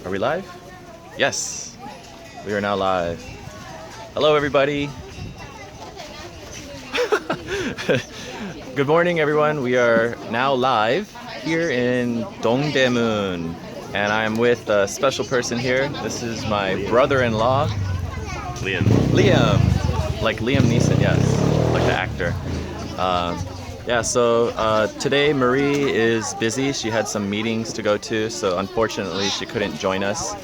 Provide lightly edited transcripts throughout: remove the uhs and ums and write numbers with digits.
Are we live? Yes, we are now live. Hello, everybody. Good morning, everyone. We are now live here in Dongdaemun, and I am with a special person here. This is my brother-in-law, Liam. Liam, like Liam Neeson, yes, like the actor. So today Marie is busy. She had some meetings to go to, so unfortunately she couldn't join us.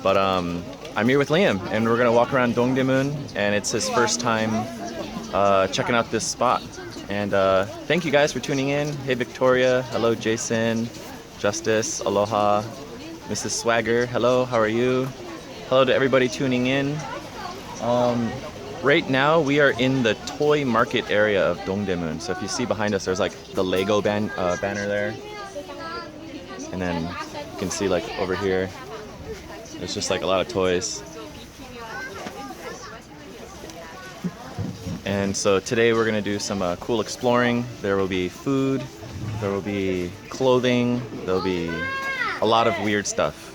But I'm here with Liam, and we're gonna walk around Dongdaemun, and it's his first time checking out this spot. And thank you guys for tuning in. Hey Victoria, hello Jason, Justice, aloha, Mrs. Swagger, hello, how are you? Hello to everybody tuning in. Right now we are in the toy market area of Dongdaemun. So if you see behind us, there's like the Lego banner there. And then you can see like over here, there's just like a lot of toys. And so today we're gonna do some cool exploring. There will be food, there will be clothing, there'll be a lot of weird stuff.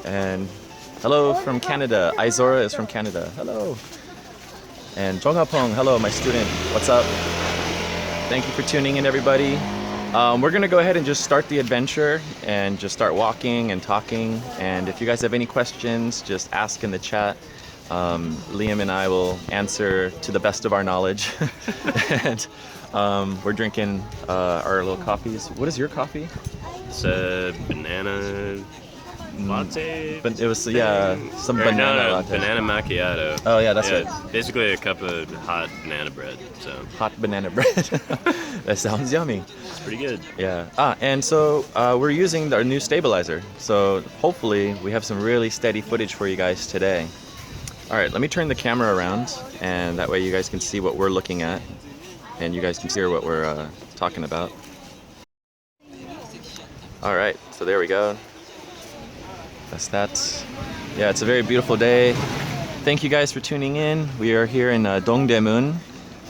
And hello from Canada. Izora is from Canada. Hello. And Jonghapong, hello, my student. What's up? Thank you for tuning in, everybody. We're gonna go ahead and just start the adventure and just start walking and talking. And if you guys have any questions, just ask in the chat. Liam and I will answer to the best of our knowledge. And we're drinking our little coffees. What is your coffee? It's a banana latte. But it was some banana latte. Banana macchiato. Oh yeah, that's right. Basically a cup of hot banana bread. So Hot banana bread. That sounds yummy. it's pretty good. Yeah. And so we're using our new stabilizer. So hopefully we have some really steady footage for you guys today. All right, let me turn the camera around, and that way you guys can see what we're looking at, and you guys can hear what we're talking about. All right, so there we go. That's that. Yeah, it's a very beautiful day. Thank you guys for tuning in. We are here in Dongdaemun,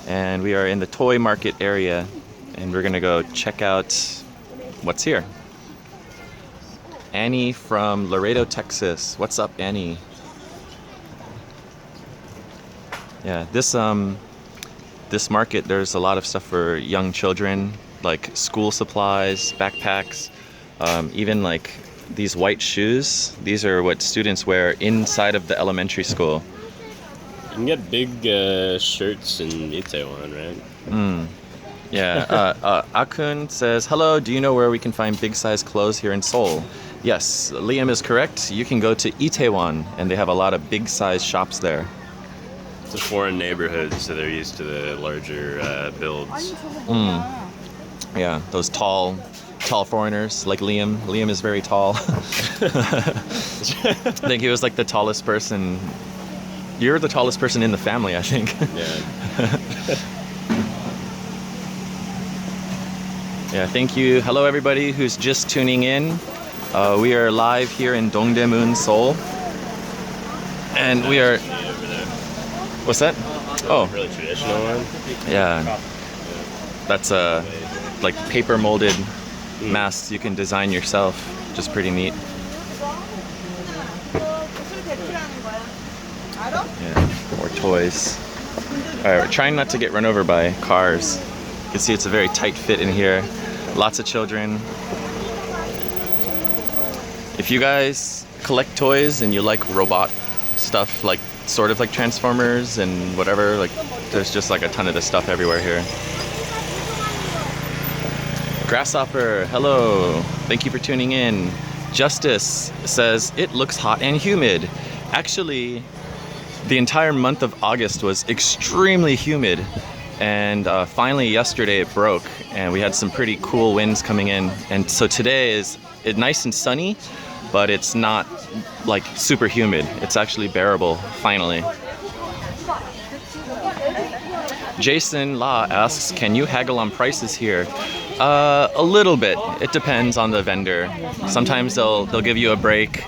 and we are in the toy market area, and we're gonna go check out what's here. Annie from Laredo, Texas. What's up, Annie? Yeah, this market, there's a lot of stuff for young children, like school supplies, backpacks, even like these white shoes. These are what students wear inside of the elementary school. You can get big shirts in Itaewon, right? Yeah, Akun says, hello, do you know where we can find big size clothes here in Seoul? Yes, Liam is correct. You can go to Itaewon, and they have a lot of big size shops there. It's a foreign neighborhood, so they're used to the larger builds. Yeah, those tall foreigners like Liam. Liam is very tall. I think he was like the tallest person. You're the tallest person in the family, I think. Yeah. Yeah, thank you. Hello, everybody who's just tuning in. We are live here in Dongdaemun, Seoul. And we are... What's that? Oh. Really traditional one. Yeah. That's like paper molded masks you can design yourself. Just pretty neat. Yeah, more toys. Alright, we're trying not to get run over by cars. You can see it's a very tight fit in here. Lots of children. If you guys collect toys and you like robot stuff, like sort of like Transformers and whatever, like there's just like a ton of this stuff everywhere here. Grasshopper, hello. Thank you for tuning in. Justice says, it looks hot and humid. Actually, the entire month of August was extremely humid. And finally yesterday it broke, and we had some pretty cool winds coming in. And so today is nice and sunny, but it's not like super humid. It's actually bearable, finally. Jason La asks, can you haggle on prices here? A little bit. It depends on the vendor. Sometimes they'll give you a break.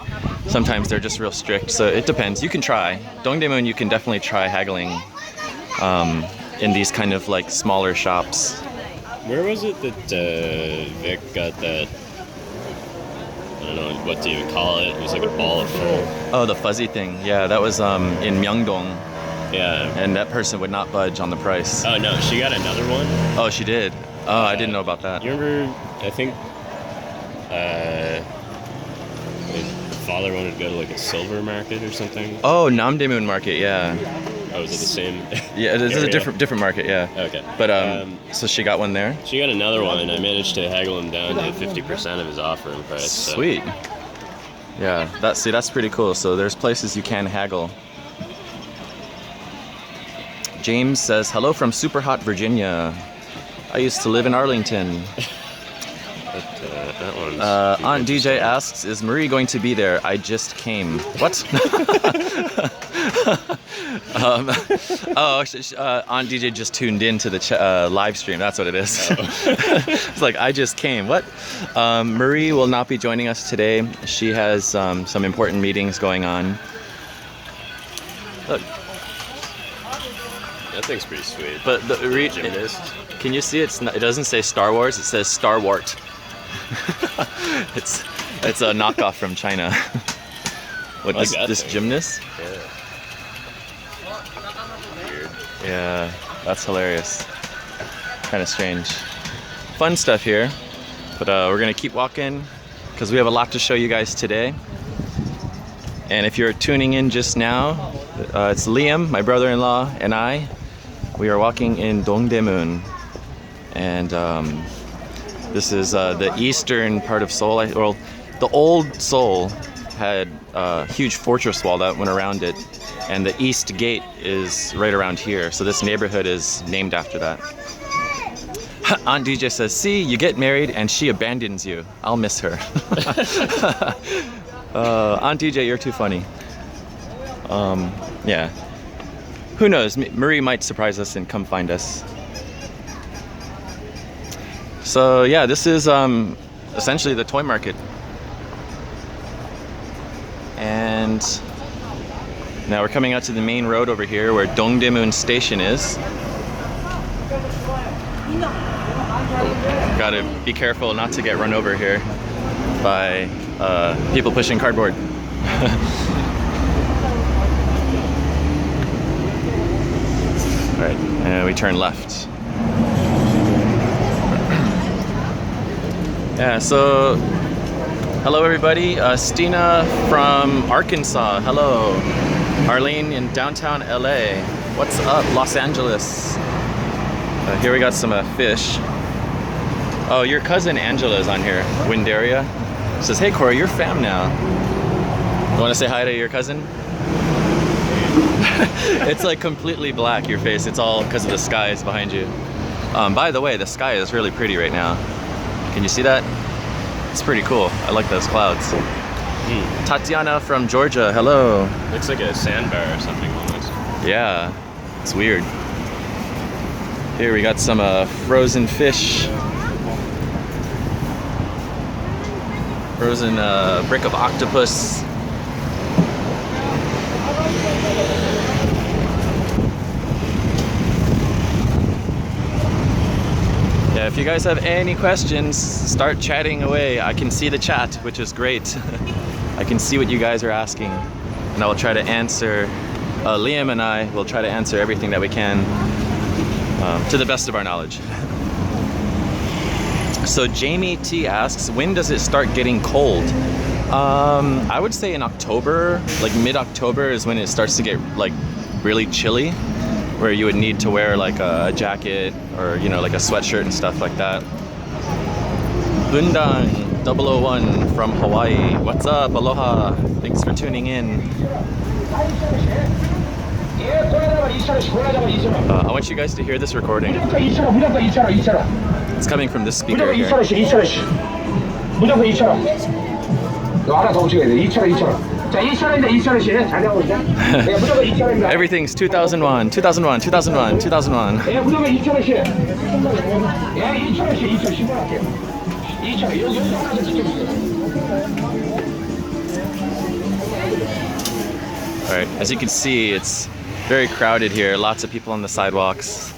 Sometimes they're just real strict. So it depends. You can try. Dongdaemun, you can definitely try haggling in these kind of like smaller shops. Where was it that Vic got that don't know what to even call it. It was like a ball of fur. Oh, the fuzzy thing. Yeah, that was in Myeongdong, Yeah. and that person would not budge on the price. Oh no, she got another one. Oh, she did. Oh, I didn't know about that. You remember? I think the father wanted to go to like a silver market or something. Oh, Dongdaemun Market. Yeah. Oh, was it the same? Yeah, this is a area? different market. Yeah. Okay. But so she got one there. She got another one, and I managed to haggle him down to 50% of his offering price. So. Sweet. Yeah, that's pretty cool. So there's places you can haggle. James says, hello from super hot Virginia. I used to live in Arlington. But, that one's Aunt DJ asks, is Marie going to be there? I just came. What? Aunt DJ just tuned in to the live stream. That's what it is. Oh. It's like, I just came. What? Marie will not be joining us today. She has some important meetings going on. Look. That thing's pretty sweet. But Gymnast. Can you see it doesn't say Star Wars, it says Star Wart. it's a knockoff from China. What, like this thing. gymnast? Yeah. Weird. Yeah, that's hilarious. Kind of strange. Fun stuff here, but we're gonna keep walking because we have a lot to show you guys today. And if you're tuning in just now, it's Liam, my brother-in-law, and I. We are walking in Dongdaemun, and this is the eastern part of Seoul. Well, the old Seoul had a huge fortress wall that went around it, and the east gate is right around here. So this neighborhood is named after that. Aunt DJ says, see, you get married and she abandons you. I'll miss her. Aunt DJ, you're too funny. Yeah. Who knows? Marie might surprise us and come find us. So yeah, this is essentially the toy market. And now we're coming out to the main road over here where Dongdaemun Station is. Gotta be careful not to get run over here by people pushing cardboard. Alright, and we turn left. Yeah, so hello everybody. Stina from Arkansas. Hello. Arlene in downtown LA. What's up, Los Angeles? Here we got some fish. Oh, your cousin Angela is on here. Windaria says, hey Corey, you're fam now. You want to say hi to your cousin? It's like completely black, your face. It's all because of the skies behind you. By the way, the sky is really pretty right now. Can you see that? It's pretty cool. I like those clouds. Tatiana from Georgia, hello. Looks like a sandbar or something almost. Yeah, it's weird. Here we got some frozen fish. Frozen brick of octopus. Yeah, if you guys have any questions, start chatting away. I can see the chat, which is great. I can see what you guys are asking, and I will try to answer. Liam and I will try to answer everything that we can to the best of our knowledge. So Jamie T asks, when does it start getting cold? I would say in October, like mid-October is when it starts to get like really chilly, where you would need to wear like a jacket or, you know, like a sweatshirt and stuff like that. Bundang 001 from Hawaii. What's up? Aloha. Thanks for tuning in. I want you guys to hear this recording. It's coming from this speaker here. Everything's 2001, 2001, 2001, 2001. Alright, as you can see, it's very crowded here. Lots of people on the sidewalks.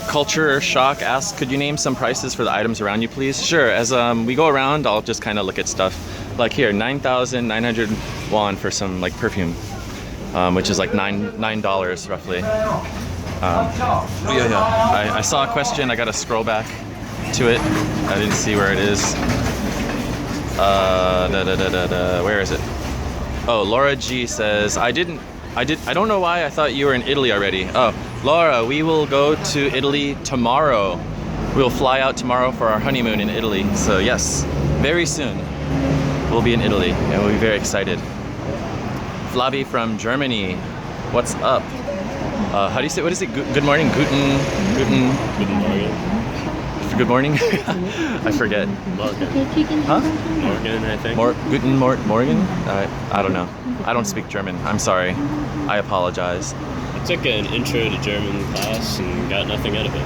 Culture Shock asks, could you name some prices for the items around you, please? Sure. As we go around, I'll just kind of look at stuff. Like here, 9,900 won for some like perfume, which is like $9 roughly. I saw a question. I got to scroll back to it. I didn't see where it is. Where is it? Oh, Laura G says, I don't know why I thought you were in Italy already. Oh, Laura, we will go to Italy tomorrow. We'll fly out tomorrow for our honeymoon in Italy. So yes, very soon we'll be in Italy and we'll be very excited. Flavi from Germany, what's up? How do you say, what is it? Good morning, guten Morgen. Good morning? I forget. Morgen. Huh? Morgen, I think. Guten Morgen? I don't know. I don't speak German. I'm sorry. I apologize. I took an intro to German class and got nothing out of it.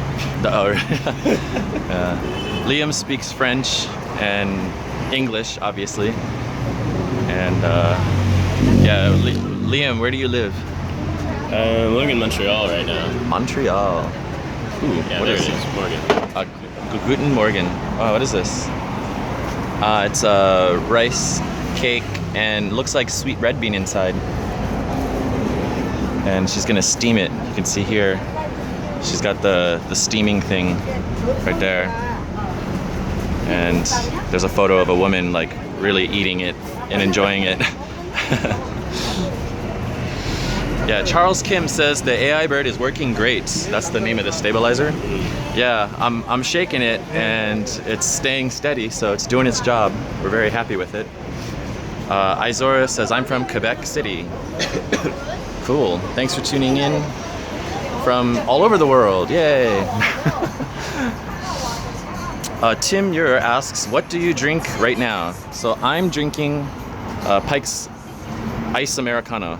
Liam speaks French and English, obviously. And yeah, Liam, where do you live? I'm living in Montreal right now. Montreal. Ooh, Yeah, what there is it is, Morgan. Guten Morgen. Oh, what is this? It's a rice cake and looks like sweet red bean inside. And she's gonna steam it. You can see here. She's got the steaming thing right there. And there's a photo of a woman like really eating it and enjoying it. Yeah, Charles Kim says the AI bird is working great. That's the name of the stabilizer. Yeah, I'm shaking it and it's staying steady, so it's doing its job. We're very happy with it. Izora says, I'm from Quebec City. Cool. Thanks for tuning in from all over the world. Yay. Tim Ure asks, what do you drink right now? So I'm drinking Pike's Ice Americano.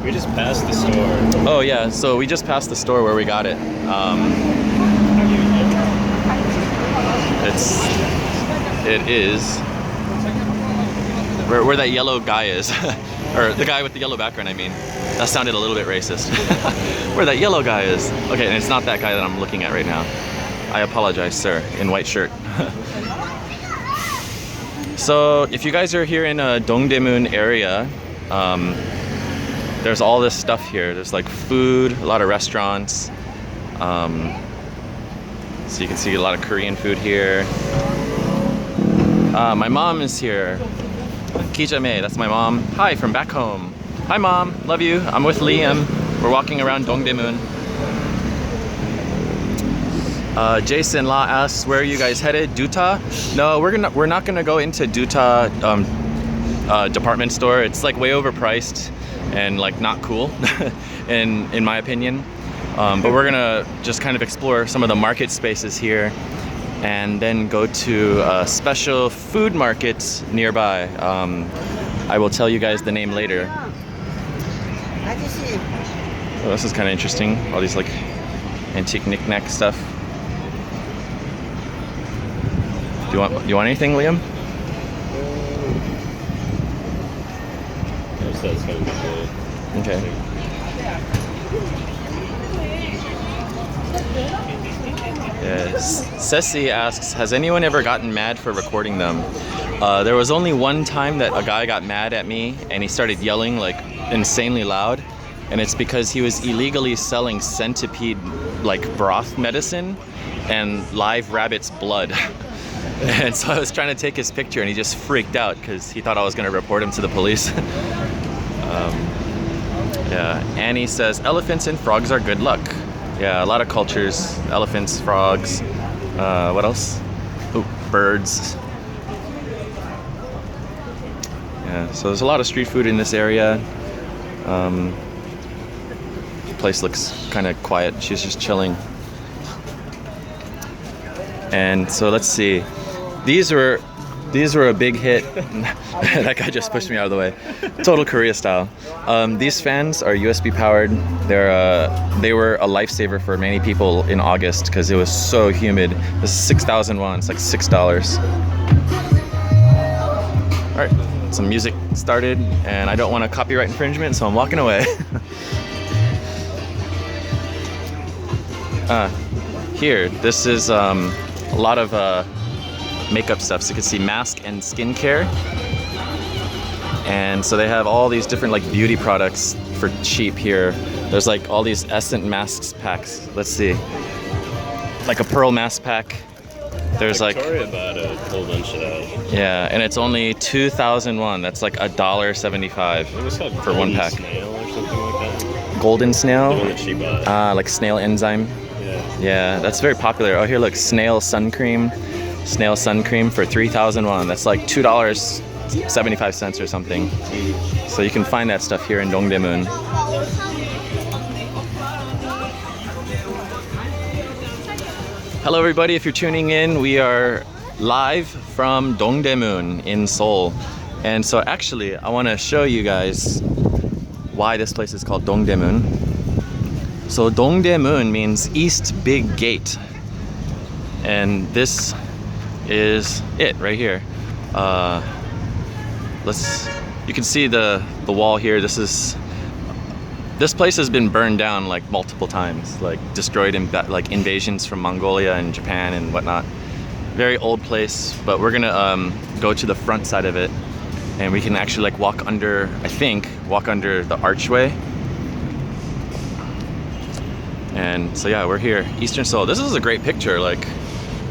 We just passed the store. Oh yeah, so we just passed the store where we got it. It is where that yellow guy is, or the guy with the yellow background. I mean, that sounded a little bit racist. Where that yellow guy is. Okay, and it's not that guy that I'm looking at right now. I apologize, sir, in white shirt. So if you guys are here in a Dongdaemun area, there's all this stuff here. There's like food, a lot of restaurants. So you can see a lot of Korean food here. My mom is here. Kijame, that's my mom. Hi, from back home. Hi mom, love you. I'm with Liam. We're walking around Dongdaemun. Jason La asks, where are you guys headed? Duta? No, we're not gonna go into Duta department store. It's like way overpriced and like not cool in my opinion. But we're gonna just kind of explore some of the market spaces here and then go to a special food market nearby. I will tell you guys the name later. Oh, this is kind of interesting. All these like antique knick-knack stuff. Do you want anything, Liam? That's kind of good. Okay. Yes. Ceci asks, has anyone ever gotten mad for recording them? There was only one time that a guy got mad at me and he started yelling like insanely loud, and it's because he was illegally selling centipede like broth medicine and live rabbit's blood. And so I was trying to take his picture and he just freaked out because he thought I was going to report him to the police. Yeah, Annie says, elephants and frogs are good luck. Yeah, a lot of cultures, elephants, frogs, what else? Oh, birds. Yeah, so there's a lot of street food in this area. The place looks kind of quiet. She's just chilling. And so let's see. These were a big hit. That guy just pushed me out of the way. Total Korea style. These fans are USB powered. They were a lifesaver for many people in August because it was so humid. This is 6,000 won. It's like $6. All right, some music started, and I don't want a copyright infringement, so I'm walking away. here, this is a lot of makeup stuff. So you can see mask and skincare. And so they have all these different like beauty products for cheap here. There's like all these Essence masks packs. Let's see. Like a pearl mask pack. There's Victoria bought a whole bunch of that. Yeah, and it's only 2,000 won. That's like $1.75 for one pack. Snail or something like that. Golden snail? The one that she bought. Like snail enzyme. Yeah. Yeah, that's very popular. Oh, here, look, snail sun cream. Snail sun cream for 3,000 won. That's like $2.75 or something. So you can find that stuff here in Dongdaemun. Hello everybody, if you're tuning in, we are live from Dongdaemun in Seoul. And so actually, I want to show you guys why this place is called Dongdaemun. So Dongdaemun means East Big Gate. And this is it right here. You can see the wall here. This place has been burned down like multiple times, like destroyed in like invasions from Mongolia and Japan and whatnot. Very old place, but we're gonna go to the front side of it, and we can actually like walk under the archway. And so yeah, we're here, Eastern Seoul. This is a great picture. Like,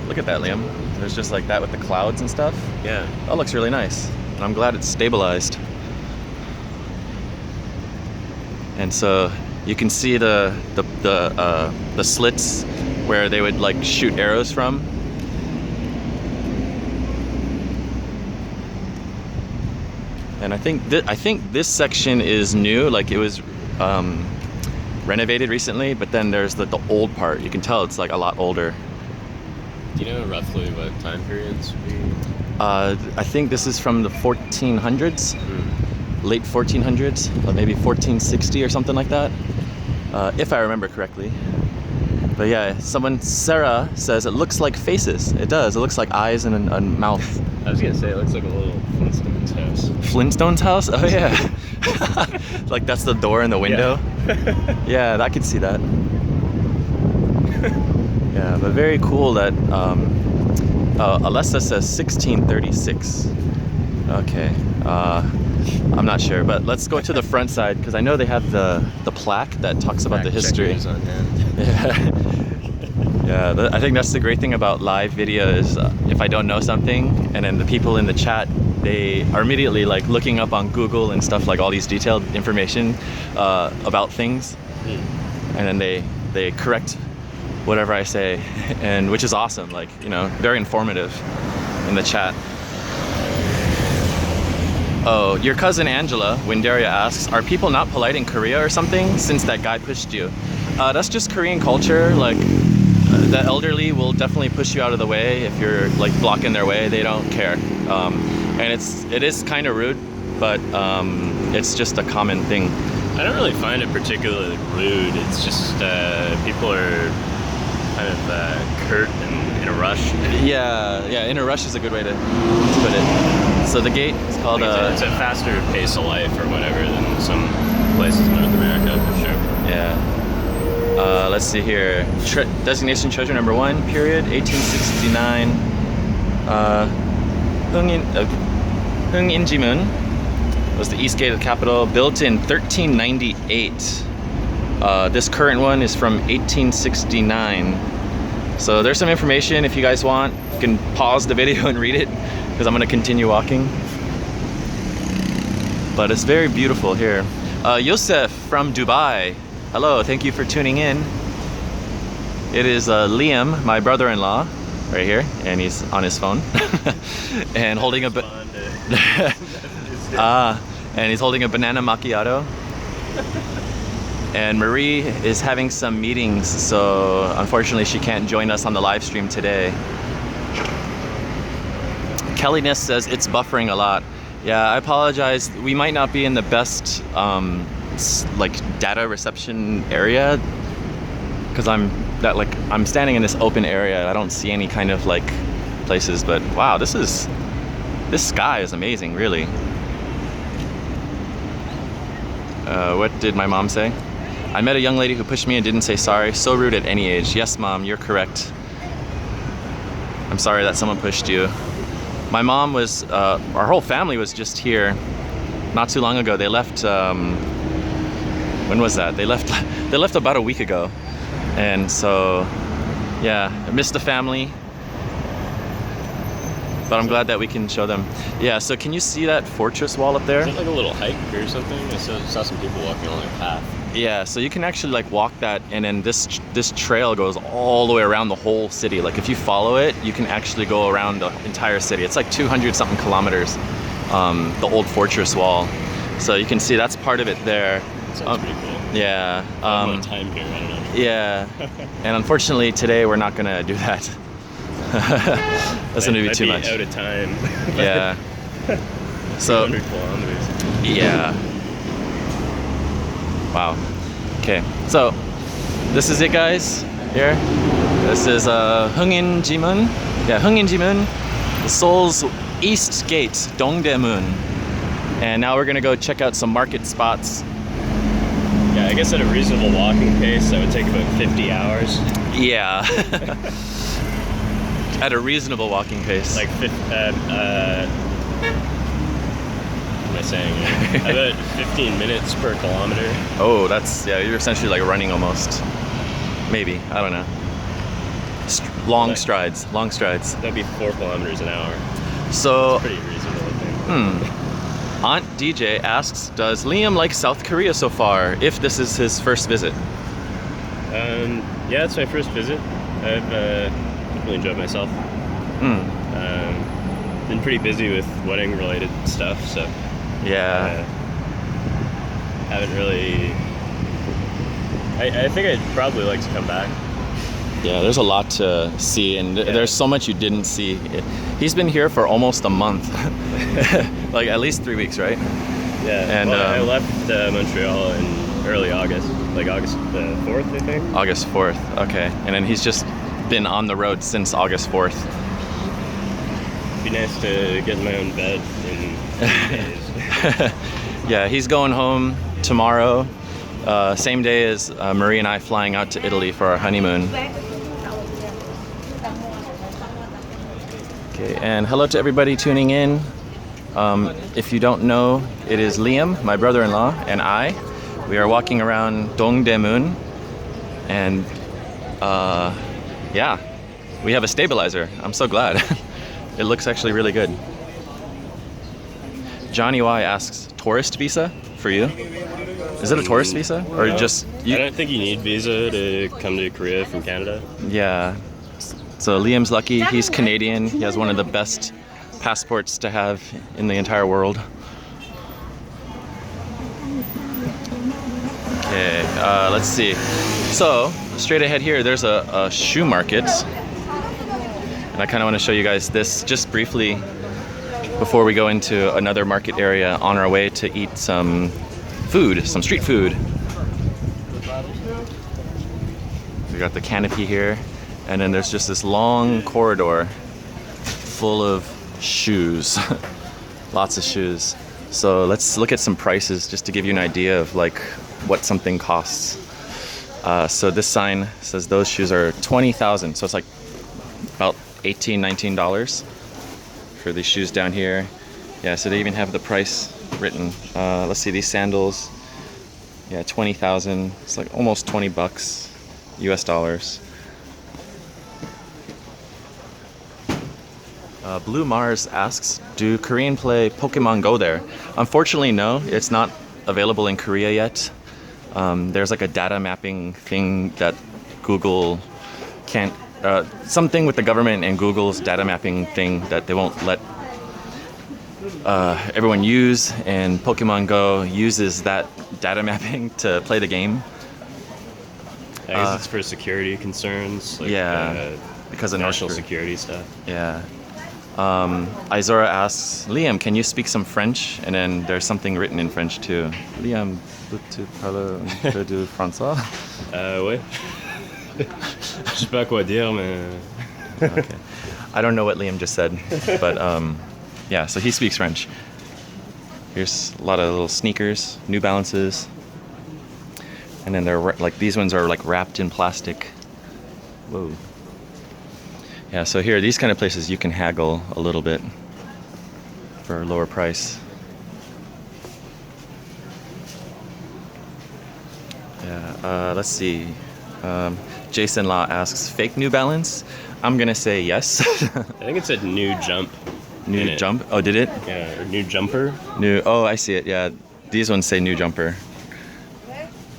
look at that, Liam. There's just like that with the clouds and stuff. Yeah. That looks really nice. And I'm glad it's stabilized. And so you can see the slits where they would like shoot arrows from. And I think this section is new, like it was renovated recently, but then there's the old part. You can tell it's like a lot older. Do you know roughly what time periods we... I think this is from the 1400s. Late 1400s, or maybe 1460 or something like that, if I remember correctly. But yeah, Sarah says it looks like faces. It does. It looks like eyes and a mouth. I was gonna say it looks like a little Flintstones house. Flintstones house? Oh yeah. Like that's the door and the window. Yeah, I could see that. Yeah, but very cool that Alessa says 1636. Okay. I'm not sure, but let's go to the front side because I know they have the plaque that talks about the history. On hand. Yeah, I think that's the great thing about live video is if I don't know something, and then the people in the chat, they are immediately like looking up on Google and stuff, like all these detailed information about things, and then they correct whatever I say, and which is awesome. Like, you know, very informative in the chat. Oh, your cousin Angela, Windaria asks, are people not polite in Korea or something since that guy pushed you? That's just Korean culture. Like, the elderly will definitely push you out of the way if you're like blocking their way. They don't care. And it is kind of rude, but it's just a common thing. I don't really find it particularly rude. It's just people are kind of curt and in a rush. Yeah, in a rush is a good way to put it. So the gate is called it's a faster pace of life or whatever than some places in North America, for sure. Yeah. Let's see here. Designation treasure number 1, period, 1869. Hungin-jimun was the east gate of the capital, built in 1398. This current one is from 1869. So there's some information if you guys want. You can pause the video and read it because I'm going to continue walking. But it's very beautiful here. Yosef from Dubai. Hello, thank you for tuning in. It is Liam, my brother-in-law, right here, and he's on his phone and holding a and he's holding a banana macchiato. And Marie is having some meetings, so unfortunately she can't join us on the live stream today. Kelly Ness says it's buffering a lot. Yeah, I apologize. We might not be in the best like data reception area because I'm standing in this open area. I don't see any kind of like places, but wow, this sky is amazing, really. What did my mom say? I met a young lady who pushed me and didn't say sorry. So rude at any age. Yes, Mom, you're correct. I'm sorry that someone pushed you. My mom was, our whole family was just here not too long ago. They left, when was that? They left about a week ago. And so, yeah, I missed the family. But I'm glad that we can show them. Yeah, so can you see that fortress wall up there? Is it like a little hike or something? I saw some people walking along a path. Yeah, so you can actually like walk that, and then this trail goes all the way around the whole city. Like if you follow it, you can actually go around the entire city. It's like 200 something kilometers, the old fortress wall. So you can see that's part of it there. Sounds pretty cool. Yeah. A lot of time here, I don't know. Yeah, and unfortunately today we're not gonna do that. That's gonna be too much. Out of time. Yeah. So. 200 kilometers. Yeah. Wow. Okay. So this is it, guys. Here. This is Hungin Jimun. Yeah, Hungin Jimun, Seoul's East Gate, Dongdaemun. And now we're gonna go check out some market spots. Yeah, I guess at a reasonable walking pace, that would take about 50 hours. Yeah. At a reasonable walking pace. Like, what am I saying? About 15 minutes per kilometer. Oh, that's, yeah, you're essentially like running almost. Maybe, I don't know. Long strides. That'd be 4 kilometers an hour. So, Pretty reasonable, I think. Aunt DJ asks, does Liam like South Korea so far, if this is his first visit? Yeah, it's my first visit. I've really enjoyed myself. Been pretty busy with wedding related stuff, so Yeah. haven't really. I think I'd probably like to come back. Yeah, there's a lot to see, and there's so much you didn't see. He's been here for almost a month. Like at least 3 weeks, right? Yeah, And well, I left Montreal in early August, like August 4th, I think. August 4th, okay. And then he's just been on the road since August 4th. It'd be nice to get in my own bed in 3 days. Yeah, he's going home tomorrow. Same day as Marie and I flying out to Italy for our honeymoon. Okay, and hello to everybody tuning in. If you don't know, it is Liam, my brother-in-law, and I. We are walking around Dongdaemun, and yeah, we have a stabilizer. I'm so glad. It looks actually really good. Johnny Y asks, tourist visa for you? Is it a tourist visa? Or No. just... I don't think you need visa to come to Korea from Canada. Yeah. So Liam's lucky. He's Canadian. He has one of the best passports to have in the entire world. Okay, let's see. So, straight ahead here, there's a shoe market. And I kind of want to show you guys this just briefly before we go into another market area on our way to eat some food, some street food. We got the canopy here, and then there's just this long corridor full of shoes. Lots of shoes. So let's look at some prices just to give you an idea of like what something costs. So this sign says those shoes are 20,000. So it's like about $18, $19 for these shoes down here. Yeah, so they even have the price written. Let's see, these sandals, yeah, 20,000. It's like almost 20 bucks US dollars. Blue Mars asks, do Korean play Pokemon Go there? Unfortunately, no, it's not available in Korea yet. There's like a data mapping thing that Google can't, something with the government and Google's data mapping thing that they won't let everyone use, and Pokemon Go uses that data mapping to play the game. I guess it's for security concerns. Like, yeah, because of national North security stuff. Yeah. Izora asks, Liam, can you speak some French? And then there's something written in French too. Liam, tu parles un peu de français? Ouais. Je sais pas quoi dire, mais. Okay. I don't know what Liam just said, but yeah, so he speaks French. Here's a lot of little sneakers, New Balances. And then they're like, these ones are like wrapped in plastic. Whoa. Yeah, so here, these kind of places you can haggle a little bit for a lower price. Yeah, let's see. Jason Law asks, fake New Balance? I'm gonna say yes. I think it said new jump. New jump? Oh, did it? Yeah, or new jumper. New. Oh, I see it. Yeah, these ones say new jumper.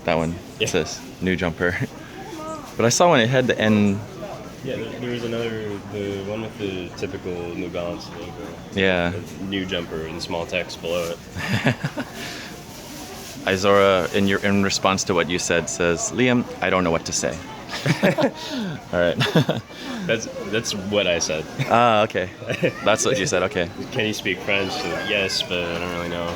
That one says new jumper. But I saw when it had the N. Yeah, there was another, the one with the typical New Balance logo. Yeah. The new jumper in small text below it. Izora, in response to what you said, says, Liam, I don't know what to say. All right. That's what I said. Ah, okay. That's what you said. Okay. Can you speak French? So, yes, but I don't really know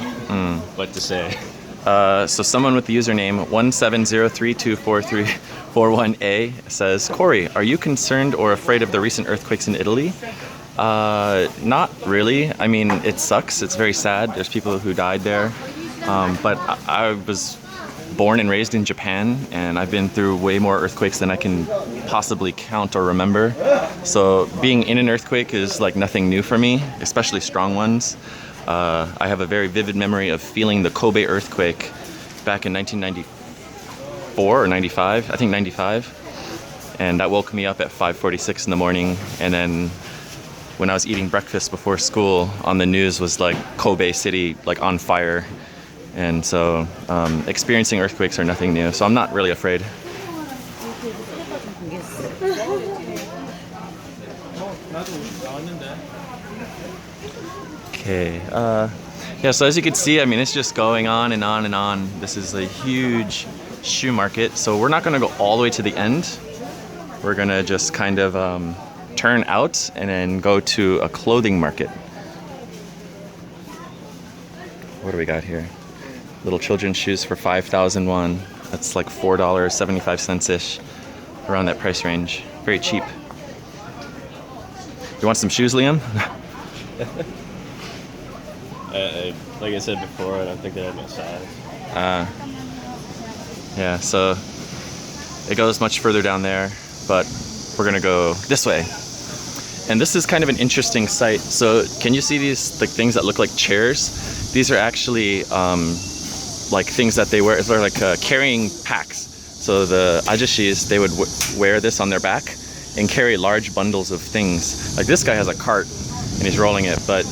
what to say. So someone with the username 170324341A says, Corey, are you concerned or afraid of the recent earthquakes in Italy? Not really. I mean, it sucks. It's very sad. There's people who died there. But I was born and raised in Japan, and I've been through way more earthquakes than I can possibly count or remember. So being in an earthquake is like nothing new for me, especially strong ones. I have a very vivid memory of feeling the Kobe earthquake back in 1994 or 95, I think 95. And that woke me up at 5:46 in the morning. And then when I was eating breakfast before school, on the news was like Kobe City like on fire. And so experiencing earthquakes are nothing new. So I'm not really afraid. Okay, yeah, so as you can see, I mean, it's just going on and on and on. This is a huge shoe market. So we're not gonna go all the way to the end. We're gonna just kind of turn out and then go to a clothing market. What do we got here? Little children's shoes for 5,000 won. That's like $4.75-ish, around that price range. Very cheap. You want some shoes, Liam? Like I said before, I don't think they have my size. Yeah, so it goes much further down there, but we're gonna go this way. And this is kind of an interesting site. So can you see these like things that look like chairs? These are actually like things that they wear. They're like carrying packs. So the ajashis, they would wear this on their back and carry large bundles of things. Like this guy has a cart and he's rolling it, but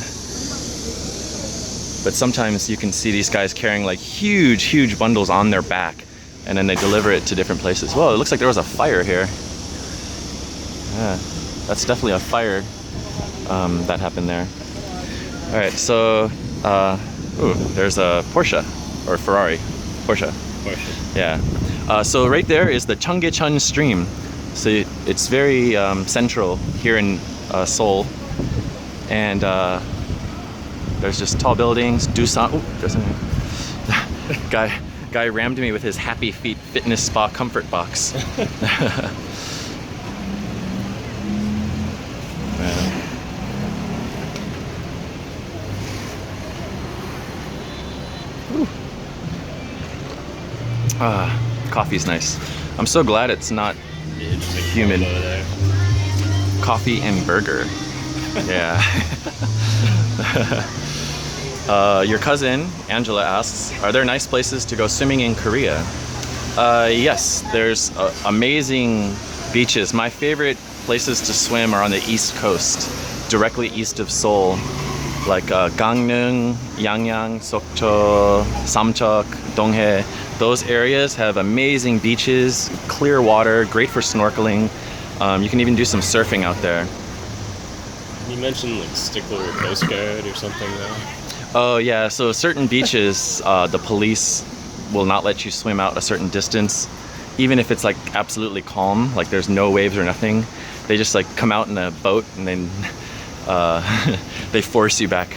sometimes you can see these guys carrying like huge bundles on their back, and then they deliver it to different places. Whoa, it looks like there was a fire here. Yeah, that's definitely a fire that happened there. All right, so ooh, there's a Porsche or Ferrari. Porsche. Yeah. So right there is the Cheonggyecheon stream. So it's very central here in Seoul, and there's just tall buildings. Doosan. Oh, there's a guy rammed me with his Happy Feet fitness spa comfort box. Coffee's nice. I'm so glad it's not humid. Coffee and burger. Yeah. Your cousin Angela asks, are there nice places to go swimming in Korea? Yes, there's amazing beaches. My favorite places to swim are on the east coast, directly east of Seoul, like Gangneung, Yangyang, Sokcho, Samcheok, Donghae. Those areas have amazing beaches, clear water, great for snorkeling. You can even do some surfing out there. You mentioned like Stickler Coast Guard or something though. Oh yeah, so certain beaches, the police will not let you swim out a certain distance, even if it's like absolutely calm, like there's no waves or nothing. They just like come out in a boat and then they force you back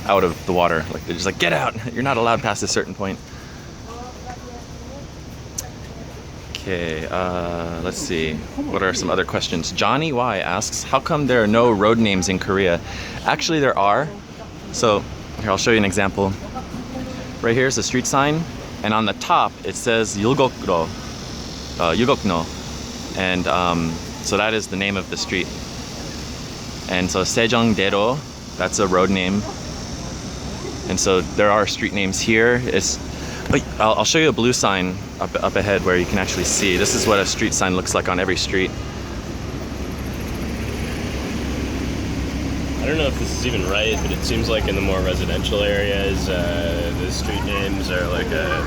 out of the water. Like they're just like, get out, you're not allowed past a certain point. Okay, let's see. What are some other questions? Johnny Y asks, how come there are no road names in Korea? Actually, there are. So here, I'll show you an example. Right here is a street sign, and on the top it says Yulgokno, and so that is the name of the street. And so Sejongdaedo, that's a road name. And so there are street names here. I'll show you a blue sign up ahead where you can actually see. This is what a street sign looks like on every street. I don't know if this is even right, but it seems like in the more residential areas, the street names are like a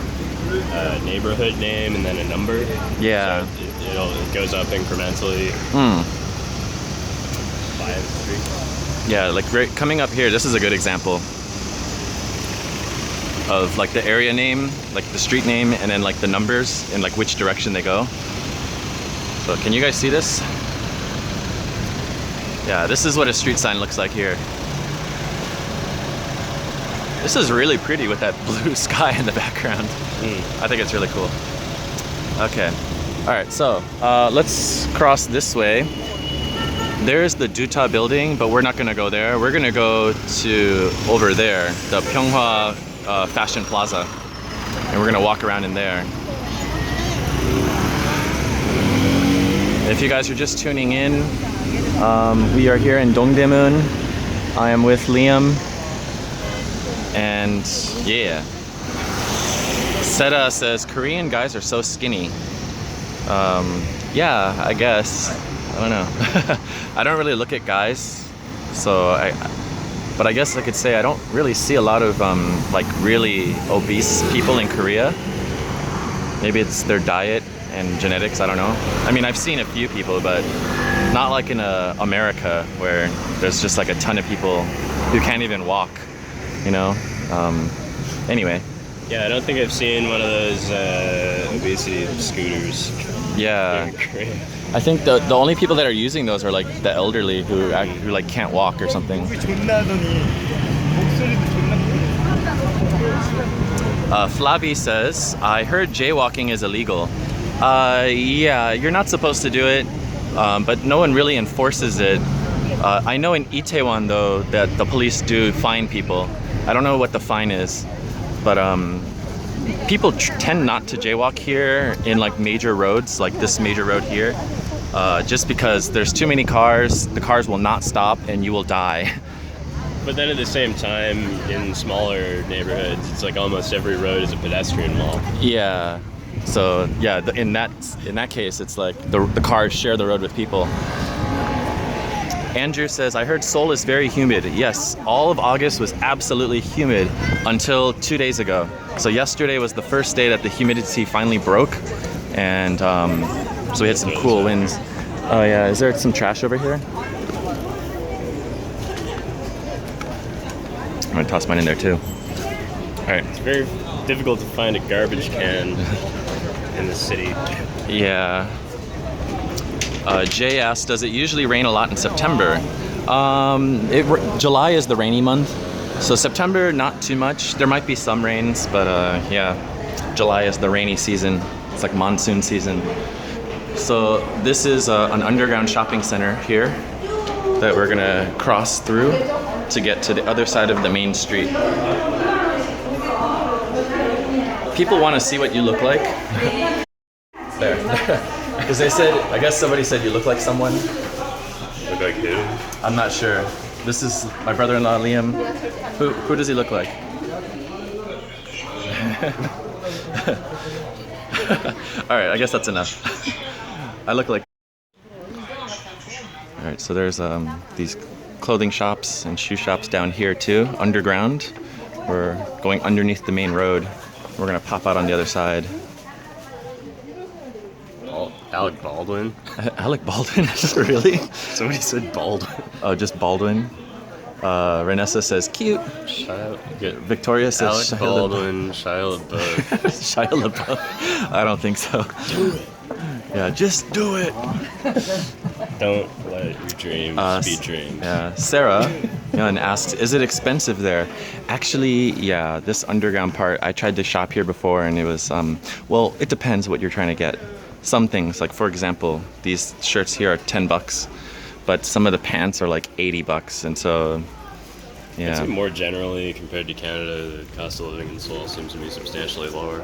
neighborhood name and then a number. Yeah. So it goes up incrementally. By the street. Yeah, like coming up here, this is a good example of like the area name, like the street name, and then like the numbers and like which direction they go. So can you guys see this? Yeah, this is what a street sign looks like here. This is really pretty with that blue sky in the background. I think it's really cool. Okay, all right, so let's cross this way. There's the Duta building, but we're not gonna go there. We're gonna go to over there, the Pyeonghwa Fashion Plaza, and we're gonna walk around in there. If you guys are just tuning in, we are here in Dongdaemun. I am with Liam, and yeah. Seta says Korean guys are so skinny. Yeah, I guess. I don't know. I don't really look at guys, but I guess I could say I don't really see a lot of like really obese people in Korea. Maybe it's their diet and genetics, I don't know. I mean, I've seen a few people, but not like in America where there's just like a ton of people who can't even walk, you know? Anyway. Yeah, I don't think I've seen one of those obesity scooters. Yeah. In Korea. I think the only people that are using those are like the elderly who like can't walk or something. Flavi says, I heard jaywalking is illegal. Yeah, you're not supposed to do it, but no one really enforces it. I know in Itaewon though that the police do fine people. I don't know what the fine is, but people tend not to jaywalk here in like major roads, like this major road here, just because there's too many cars, the cars will not stop and you will die. But then at the same time, in smaller neighborhoods, it's like almost every road is a pedestrian mall. Yeah, so yeah, in that case, it's like the cars share the road with people. Andrew says, I heard Seoul is very humid. Yes, all of August was absolutely humid until 2 days ago. So yesterday was the first day that the humidity finally broke, and so we had some cool winds. Oh yeah, is there some trash over here? I'm gonna toss mine in there too. All right. It's very difficult to find a garbage can in the city. Yeah. Jay asked, does it usually rain a lot in September? July is the rainy month, so September not too much. There might be some rains, but yeah, July is the rainy season. It's like monsoon season. So this is an underground shopping center here that we're gonna cross through to get to the other side of the main street. People want to see what you look like. There. Because they said, I guess somebody said you look like someone. Look like who? I'm not sure. This is my brother-in-law, Liam. Who does he look like? All right, I guess that's enough. I look like... All right, so there's these clothing shops and shoe shops down here too, underground. We're going underneath the main road. We're gonna pop out on the other side. Alec Baldwin? Alec Baldwin? Really? Somebody said Baldwin. Oh, just Baldwin. Renessa says cute. Victoria says Alec Baldwin, Shia LaBeouf. Shia LaBeouf. I don't think so. Do it. Yeah, just do it. Don't let your dreams be dreams. Yeah. Sarah asks, is it expensive there? Actually, yeah, this underground part, I tried to shop here before and it was, well, it depends what you're trying to get. Some things, like for example, these shirts here are $10, but some of the pants are like $80, and so I'd say Yeah. more generally, compared to Canada, the cost of living in Seoul seems to be substantially lower.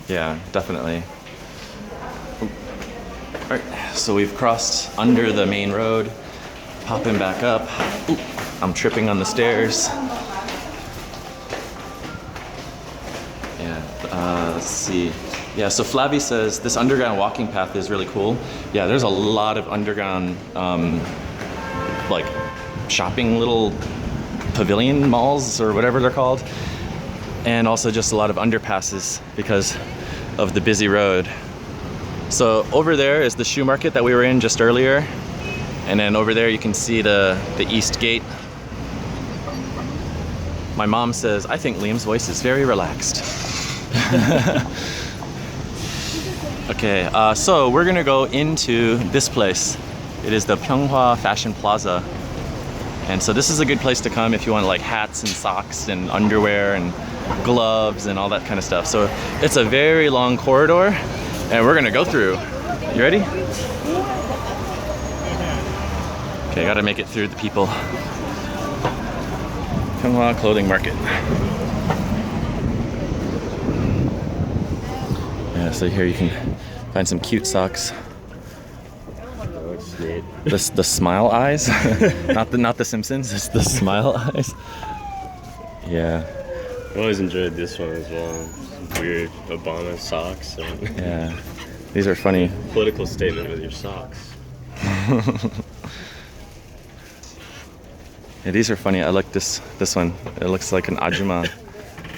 Yeah, definitely. Alright, so we've crossed under the main road, popping back up. Ooh, I'm tripping on the stairs. Yeah, let's see. Yeah, so Flavie says this underground walking path is really cool. Yeah, there's a lot of underground, like, shopping little pavilion malls or whatever they're called. And also just a lot of underpasses because of the busy road. So over there is the shoe market that we were in just earlier. And then over there you can see the East Gate. My mom says, I think Liam's voice is very relaxed. Okay, so we're gonna go into this place. It is the Pyeonghwa Fashion Plaza. And so this is a good place to come if you want like hats and socks and underwear and gloves and all that kind of stuff. So it's a very long corridor and we're gonna go through. You ready? Okay, gotta make it through the people. Pyeonghwa Clothing Market. Yeah, so here you can find some cute socks. The smile eyes, not the Simpsons. It's the smile eyes. Yeah. I've always enjoyed this one as well. Some weird Obama socks. Yeah. These are funny. Political statement with your socks. Yeah, these are funny. I like this one. It looks like an ajumma,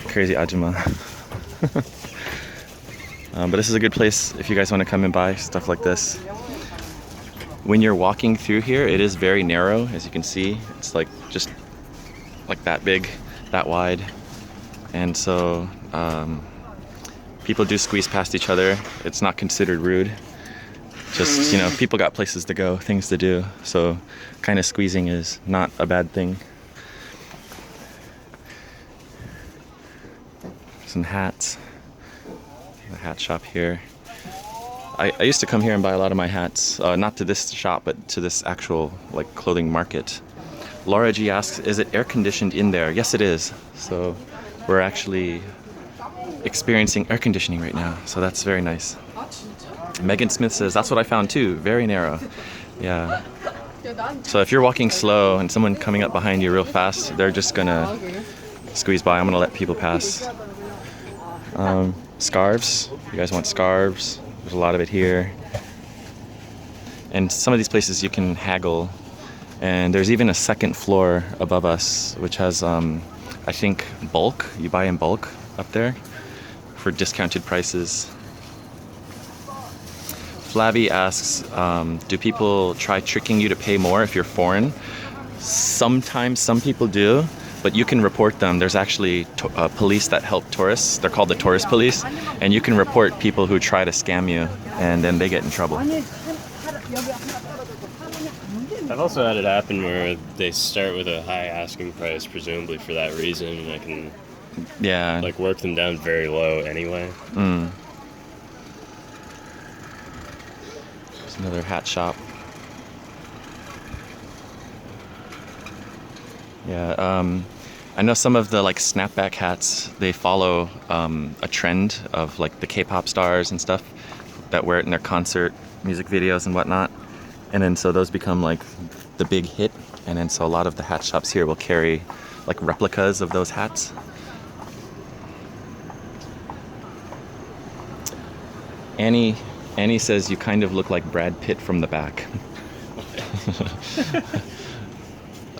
crazy ajumma. But this is a good place if you guys want to come and buy stuff like this. When you're walking through here, it is very narrow, as you can see. It's like just like that big, that wide. And so people do squeeze past each other. It's not considered rude. Just, you know, people got places to go, things to do. So kind of squeezing is not a bad thing. Some hats. The hat shop here. I used to come here and buy a lot of my hats, not to this shop, but to this actual like clothing market. Laura G asks, is it air conditioned in there? Yes, it is. So we're actually experiencing air conditioning right now. So that's very nice. Megan Smith says, that's what I found too. Very narrow. Yeah. So if you're walking slow and someone coming up behind you real fast, they're just gonna squeeze by. I'm gonna let people pass. Scarves. You guys want scarves? There's a lot of it here. And some of these places you can haggle. And there's even a second floor above us, which has, I think, bulk. You buy in bulk up there for discounted prices. Flavie asks, do people try tricking you to pay more if you're foreign? Sometimes some people do, but you can report them. There's actually police that help tourists. They're called the tourist police. And you can report people who try to scam you, and then they get in trouble. I've also had it happen where they start with a high asking price, presumably for that reason, and I can like work them down very low anyway. There's another hat shop. Yeah, I know some of the like snapback hats, they follow a trend of like the K-pop stars and stuff that wear it in their concert music videos and whatnot. And then so those become like the big hit. And then so a lot of the hat shops here will carry like replicas of those hats. Annie says you kind of look like Brad Pitt from the back.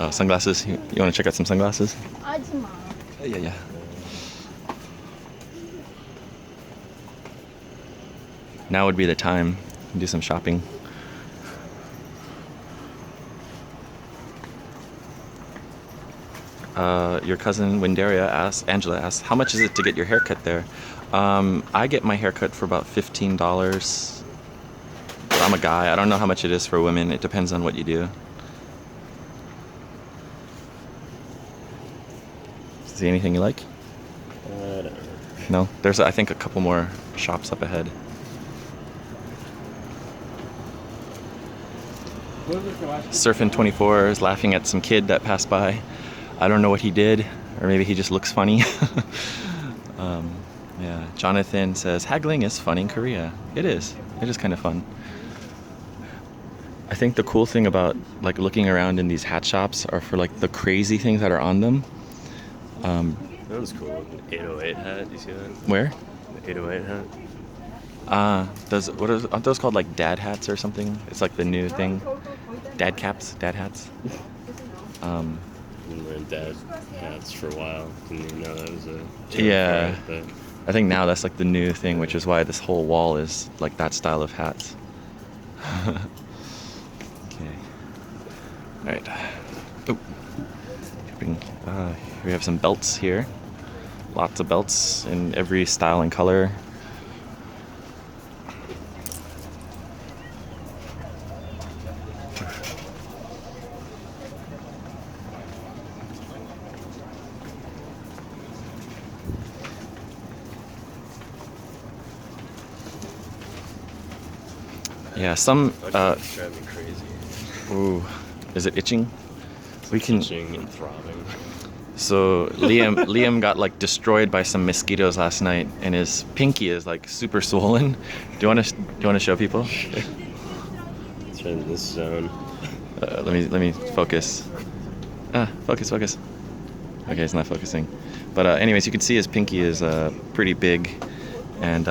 Sunglasses. You want to check out some sunglasses? Yeah. Now would be the time to do some shopping. Your cousin Angela asks, how much is it to get your haircut there? I get my haircut for about $15. But I'm a guy. I don't know how much it is for women. It depends on what you do. See anything you like? No? There's, I think, a couple more shops up ahead. Surfin' 24 is laughing at some kid that passed by. I don't know what he did, or maybe he just looks funny. Yeah, Jonathan says haggling is fun in Korea. It is kind of fun. I think the cool thing about like looking around in these hat shops are for like the crazy things that are on them. That was cool. 808 hat, you see that? Where? The 808 hat. Aren't those called like dad hats or something? It's like the new thing. Dad caps, dad hats. Been wearing dad hats for a while. Didn't even know that was a term Yeah. for it, I think now that's like the new thing, which is why this whole wall is like that style of hats. Okay. All right. Oh. We have some belts here. Lots of belts in every style and color. Yeah, some. It's driving me crazy. Ooh, is it itching? We can. Itching and throbbing. So Liam got like destroyed by some mosquitoes last night, and his pinky is like super swollen. Do you want to show people? It's in this zone. Let me focus. Focus. Okay, it's not focusing. But anyways, you can see his pinky is pretty big, and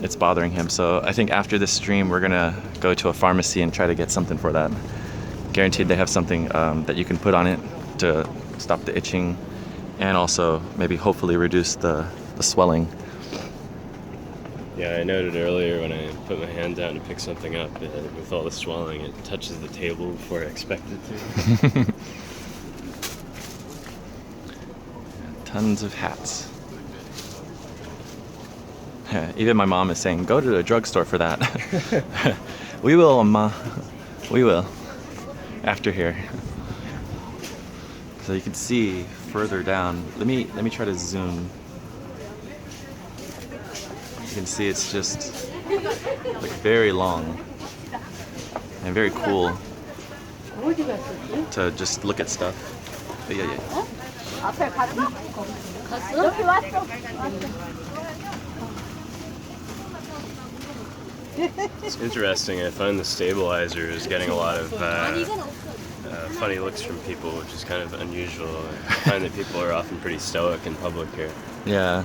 it's bothering him. So I think after this stream, we're gonna go to a pharmacy and try to get something for that. Guaranteed they have something that you can put on it to stop the itching, and also maybe hopefully reduce the swelling. Yeah, I noted earlier when I put my hand down to pick something up, with all the swelling, it touches the table before I expect it to. Tons of hats. Even my mom is saying, go to a drugstore for that. We will, Amma. We will. After here. So you can see further down. Let me try to zoom. You can see it's just like very long and very cool to just look at stuff. Yeah. It's interesting. I find the stabilizer is getting a lot of funny looks from people, which is kind of unusual. I find that people are often pretty stoic in public here. Yeah.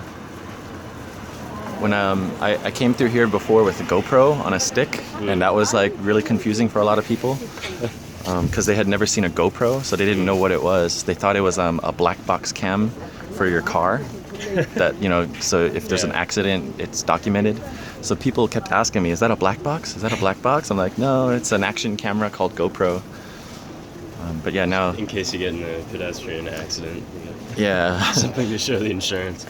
When I came through here before with a GoPro on a stick, and that was like really confusing for a lot of people because they had never seen a GoPro, so they didn't know what it was. They thought it was a black box cam for your car that, so if there's an accident, it's documented. So people kept asking me, is that a black box? Is that a black box? I'm like, no, it's an action camera called GoPro. But yeah, now... In case you get in a pedestrian accident. Yeah. Something to show the insurance.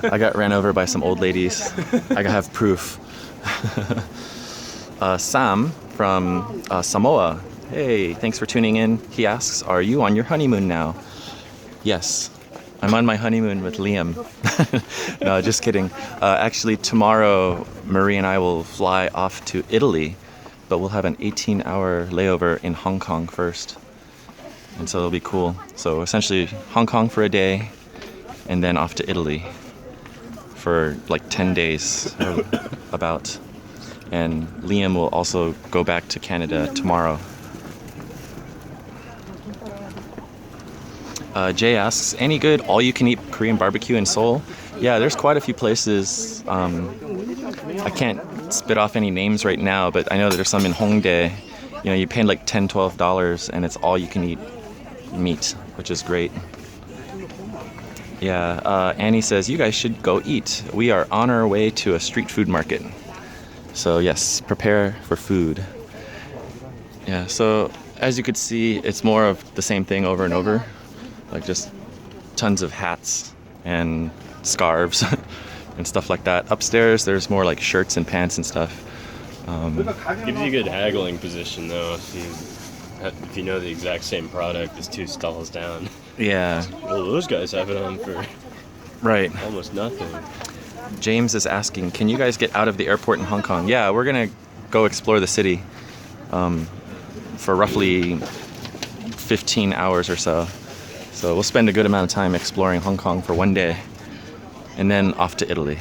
I got ran over by some old ladies. I have proof. Sam from Samoa. Hey, thanks for tuning in. He asks, are you on your honeymoon now? Yes. I'm on my honeymoon with Liam. No, just kidding. Actually, tomorrow, Marie and I will fly off to Italy, but we'll have an 18-hour layover in Hong Kong first. And so it'll be cool. So essentially, Hong Kong for a day, and then off to Italy for like 10 days, or about. And Liam will also go back to Canada tomorrow. Jay asks, any good all-you-can-eat Korean barbecue in Seoul? Yeah, there's quite a few places. I can't spit off any names right now, but I know that there's some in Hongdae. You pay like $10, $12, and it's all-you-can-eat meat, which is great. Yeah, Annie says, you guys should go eat. We are on our way to a street food market. So yes, prepare for food. Yeah, so as you could see, it's more of the same thing over and over. Like just tons of hats and scarves and stuff like that. Upstairs, there's more like shirts and pants and stuff. Gives you a good haggling position though if you know the exact same product is 2 stalls down. Yeah. Well, those guys have it on for almost nothing. James is asking, can you guys get out of the airport in Hong Kong? Yeah, we're gonna go explore the city for roughly 15 hours or so. So we'll spend a good amount of time exploring Hong Kong for one day and then off to Italy.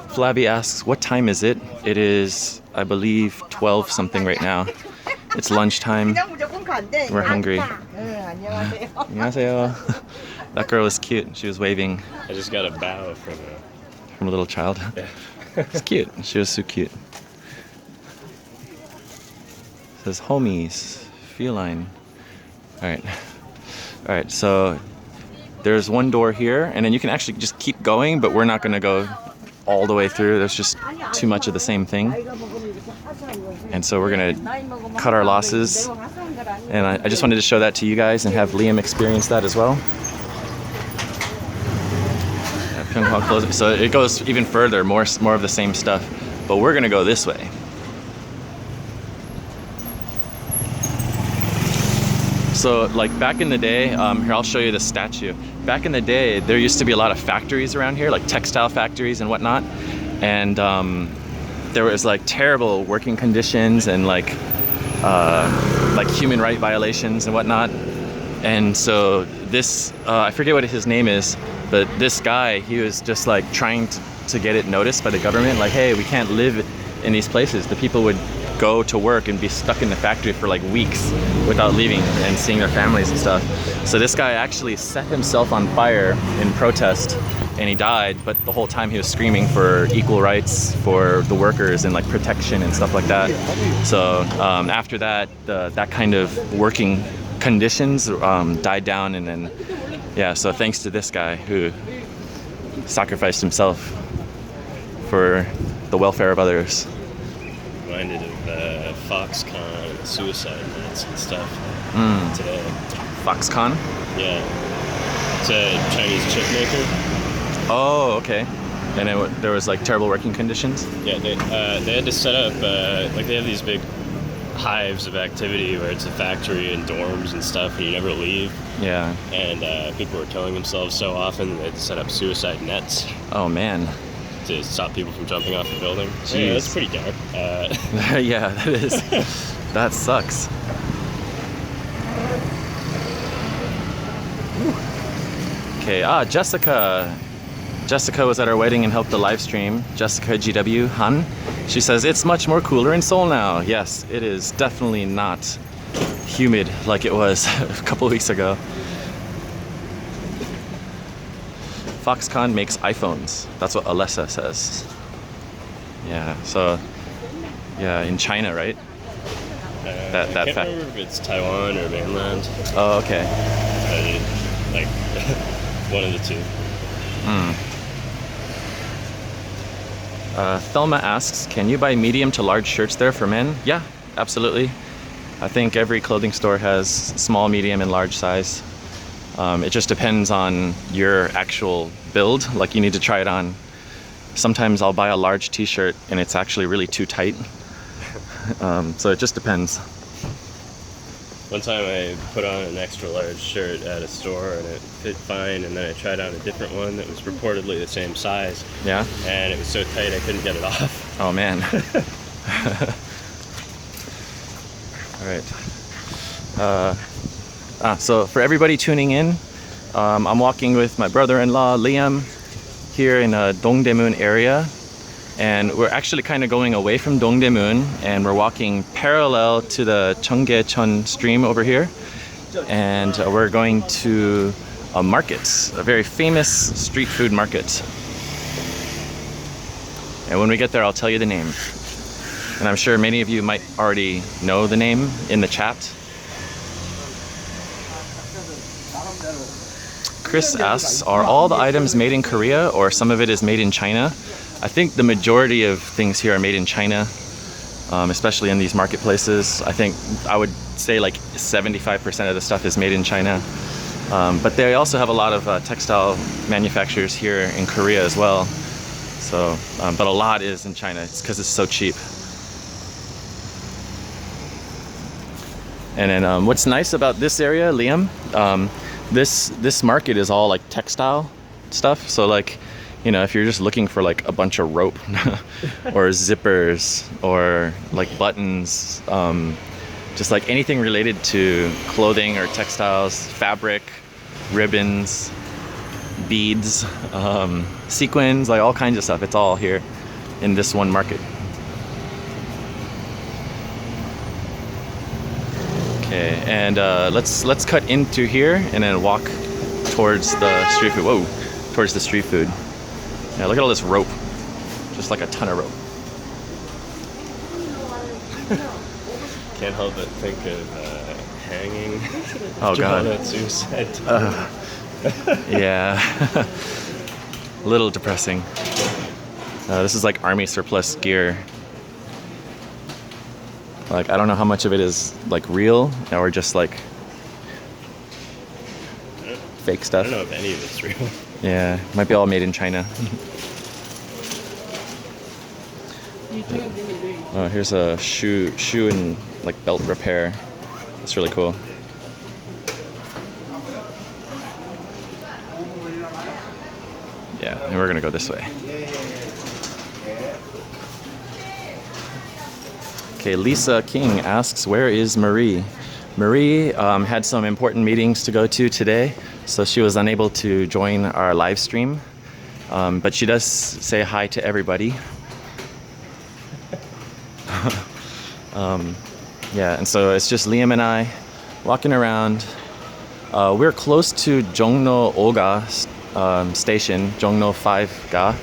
Flavie asks, what time is it? It is, I believe, 12 something right now. It's lunchtime. We're hungry. 안녕하세요. That girl was cute. She was waving. I just got a bow from a little child. Yeah. It's cute. She was so cute. It says homies, feline. All right. So there's one door here, and then you can actually just keep going, but we're not going to go all the way through. There's just too much of the same thing, and so we're gonna cut our losses. And I just wanted to show that to you guys and have Liam experience that as well. Pyeonghwa Clothing. So it goes even further, more of the same stuff, but we're gonna go this way. So like back in the day, here I'll show you the statue. Back in the day, there used to be a lot of factories around here, like textile factories and whatnot. And there was like terrible working conditions and like human right violations and whatnot. And so this, I forget what his name is, but this guy, he was just like trying to get it noticed by the government. Like, hey, we can't live in these places. The people would go to work and be stuck in the factory for like weeks without leaving and seeing their families and stuff. So this guy actually set himself on fire in protest, and he died, but the whole time he was screaming for equal rights for the workers and like protection and stuff like that. So after that, that kind of working conditions died down, and then yeah, so thanks to this guy who sacrificed himself for the welfare of others. Reminded of Foxconn and suicide nets and stuff today. Foxconn? Yeah. It's a Chinese chip maker. Oh, okay. And there was like terrible working conditions? Yeah, they had to set up, like they have these big hives of activity where it's a factory and dorms and stuff and you never leave. Yeah. And people were killing themselves so often they had to set up suicide nets. Oh man. To stop people from jumping off the building. Jeez. Yeah, that's pretty dark. Yeah, that is. That sucks. Okay, Jessica. Jessica was at our wedding and helped the live stream. Jessica GW Han. She says, it's much more cooler in Seoul now. Yes, it is definitely not humid like it was a couple weeks ago. Foxconn makes iPhones. That's what Alessa says. Yeah, so, yeah, in China, right? I can't remember if it's Taiwan or mainland. Oh, okay. Like, one of the two. Thelma asks, can you buy medium to large shirts there for men? Yeah, absolutely. I think every clothing store has small, medium, and large size. It just depends on your actual build. Like you need to try it on. Sometimes I'll buy a large t-shirt and it's actually really too tight. So it just depends. One time I put on an extra large shirt at a store and it fit fine, and then I tried on a different one that was purportedly the same size. Yeah? And it was so tight I couldn't get it off. Oh man. All right. So for everybody tuning in, I'm walking with my brother-in-law Liam here in Dongdaemun area, and we're actually kind of going away from Dongdaemun, and we're walking parallel to the Cheonggyecheon stream over here, and we're going to a market, a very famous street food market. And when we get there, I'll tell you the name. And I'm sure many of you might already know the name in the chat. Chris asks, are all the items made in Korea or some of it is made in China? I think the majority of things here are made in China, especially in these marketplaces. I think I would say like 75% of the stuff is made in China. But they also have a lot of textile manufacturers here in Korea as well. So, but a lot is in China. It's because it's so cheap. And then what's nice about this area, Liam, this market is all like textile stuff. So like, you know, if you're just looking for like a bunch of rope or zippers or like buttons, just like anything related to clothing or textiles, fabric, ribbons, beads, sequins, like all kinds of stuff. It's all here in this one market. Okay, and let's cut into here and then walk towards the street food. Whoa, towards the street food. Yeah, look at all this rope, just like a ton of rope. Can't help but think of hanging. Oh God. At suicide. Yeah, a little depressing. This is like army surplus gear. Like, I don't know how much of it is like real or just like fake stuff. I don't know if any of it's real. Yeah, might be all made in China. Oh, here's a shoe and like belt repair. That's really cool. Yeah, and we're gonna go this way. Okay, Lisa King asks, where is Marie? Marie had some important meetings to go to today, so she was unable to join our live stream. But she does say hi to everybody. Yeah, and so it's just Liam and I walking around. We're close to Jongno Oga station, Jongno 5ga,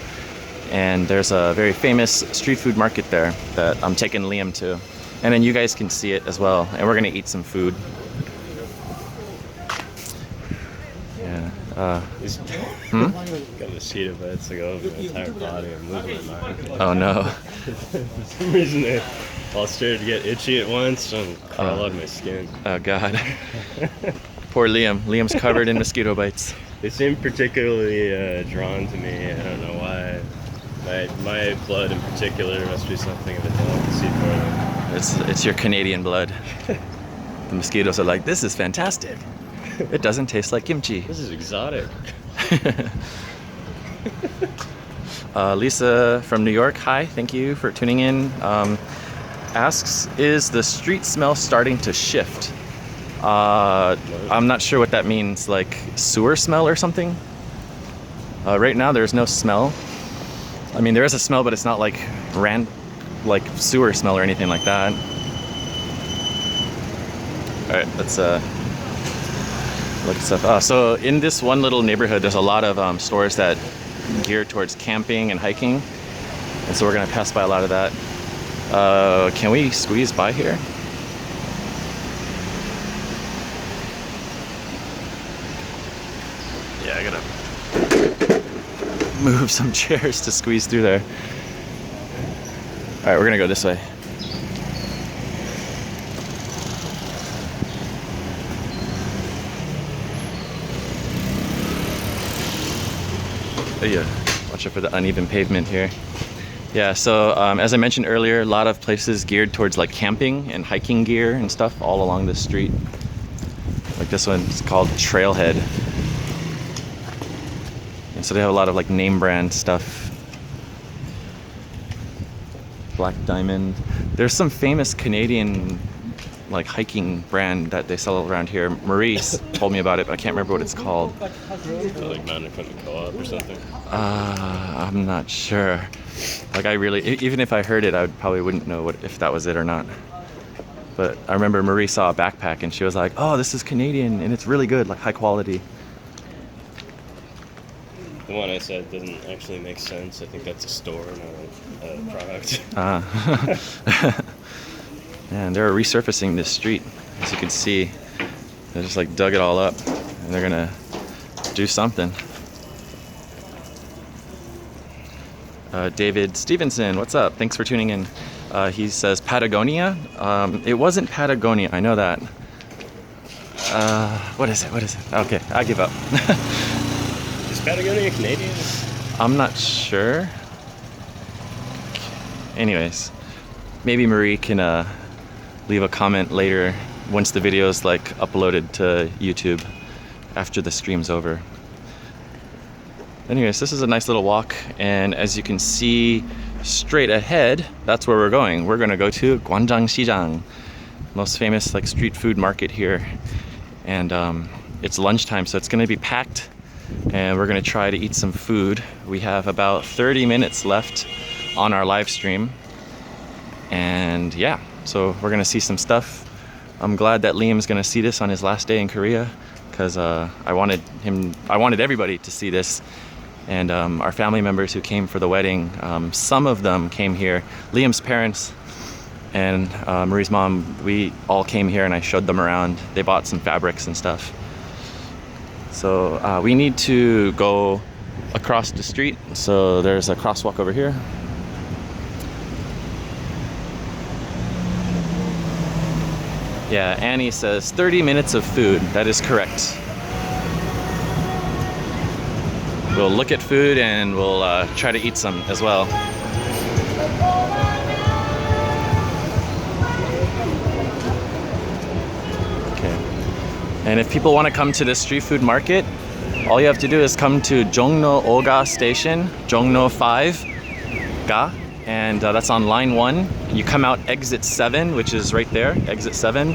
and there's a very famous street food market there that I'm taking Liam to. And then you guys can see it as well, and we're gonna eat some food. Yeah. Got mosquito bites to go over my entire body. I'm losing my mind. Oh no. For some reason, they all started to get itchy at once and crawl out of my skin. Oh God. Poor Liam. Liam's covered in mosquito bites. They seem particularly drawn to me. I don't know why. My blood in particular must be something of a delicacy for them. It's your Canadian blood. The mosquitoes are like, this is fantastic. It doesn't taste like kimchi. This is exotic. Lisa from New York, hi, thank you for tuning in. Asks, is the street smell starting to shift? I'm not sure what that means, like sewer smell or something? Right now there's no smell. I mean, there is a smell, but it's not like like sewer smell or anything like that. All right, let's look at stuff. So in this one little neighborhood, there's a lot of stores that gear towards camping and hiking, and so we're gonna pass by a lot of that. Can we squeeze by here? Yeah, I gotta move some chairs to squeeze through there. All right, we're gonna go this way. Oh yeah, watch out for the uneven pavement here. Yeah, so as I mentioned earlier, a lot of places geared towards like camping and hiking gear and stuff all along this street. Like this one's called Trailhead. And so they have a lot of like name brand stuff. Black Diamond. There's some famous Canadian like hiking brand that they sell around here. Maurice told me about it, but I can't remember what it's called. Like Mountain Equipment Co-op or something? I'm not sure. Like even if I heard it, I probably wouldn't know if that was it or not. But I remember Marie saw a backpack and she was like, oh, this is Canadian and it's really good, like high quality. The one I said doesn't actually make sense. I think that's a store, not a product. And they're resurfacing this street. As you can see, they just like dug it all up and they're gonna do something. David Stevenson, what's up? Thanks for tuning in. He says Patagonia. It wasn't Patagonia, I know that. What is it? Okay, I give up. Is Patagonia Canadian? I'm not sure. Anyways, maybe Marie can leave a comment later once the video is like uploaded to YouTube after the stream's over. Anyways, this is a nice little walk, and as you can see straight ahead, that's where we're going. We're gonna go to Gwangjang most famous like street food market here. And it's lunchtime, so it's gonna be packed. And we're gonna try to eat some food. We have about 30 minutes left on our live stream. And yeah, so we're gonna see some stuff. I'm glad that Liam's gonna see this on his last day in Korea, because I wanted everybody to see this. And our family members who came for the wedding, some of them came here. Liam's parents and Marie's mom, we all came here and I showed them around. They bought some fabrics and stuff. So we need to go across the street. So there's a crosswalk over here. Yeah, Annie says 30 minutes of food. That is correct. We'll look at food and we'll try to eat some as well. Okay. And if people want to come to the street food market, all you have to do is come to Jongno Oga Station, Jongno 5 Ga. And that's on line 1. You come out exit 7, which is right there, exit 7.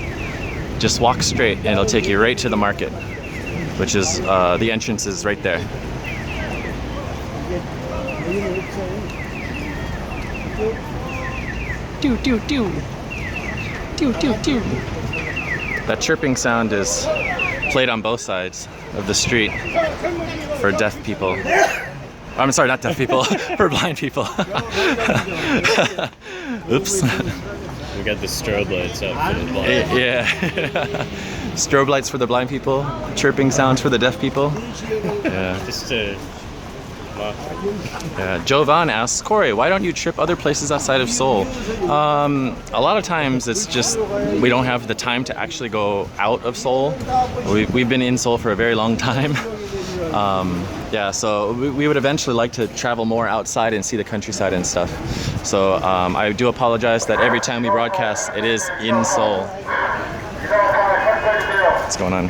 Just walk straight and it'll take you right to the market, which is the entrance is right there. That chirping sound is played on both sides of the street for deaf people. I'm sorry, not deaf people, for blind people. Oops. We got the strobe lights up for the blind. Yeah. Strobe lights for the blind people, chirping sounds for the deaf people. Yeah. Just to Yeah. Jovan asks, Corey, why don't you trip other places outside of Seoul? A lot of times it's just we don't have the time to actually go out of Seoul. We've been in Seoul for a very long time. Yeah, so we would eventually like to travel more outside and see the countryside and stuff. So I do apologize that every time we broadcast, it is in Seoul. What's going on?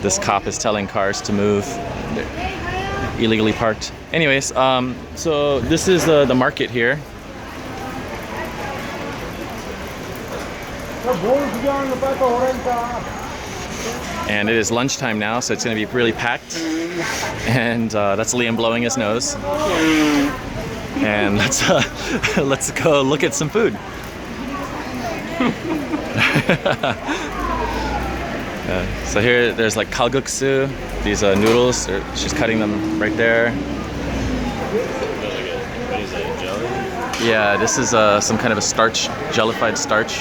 This cop is telling cars to move. They're illegally parked. Anyways, so this is the market here. And it is lunchtime now, so it's going to be really packed. And that's Liam blowing his nose. And let's go look at some food. So here, there's like kalguksu, these noodles. She's cutting them right there. what is that, jelly? Yeah, this is some kind of a starch, jellified starch.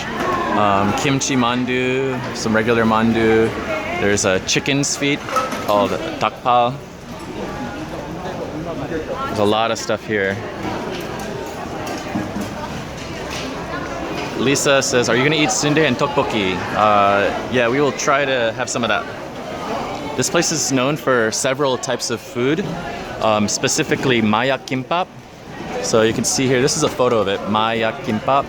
Kimchi mandu, some regular mandu. There's a chicken's feet called dakpal. There's a lot of stuff here. Lisa says, are you gonna eat sundae and tteokbokki? Yeah, we will try to have some of that. This place is known for several types of food, specifically mayak kimbap. So you can see here, this is a photo of it, mayak kimbap.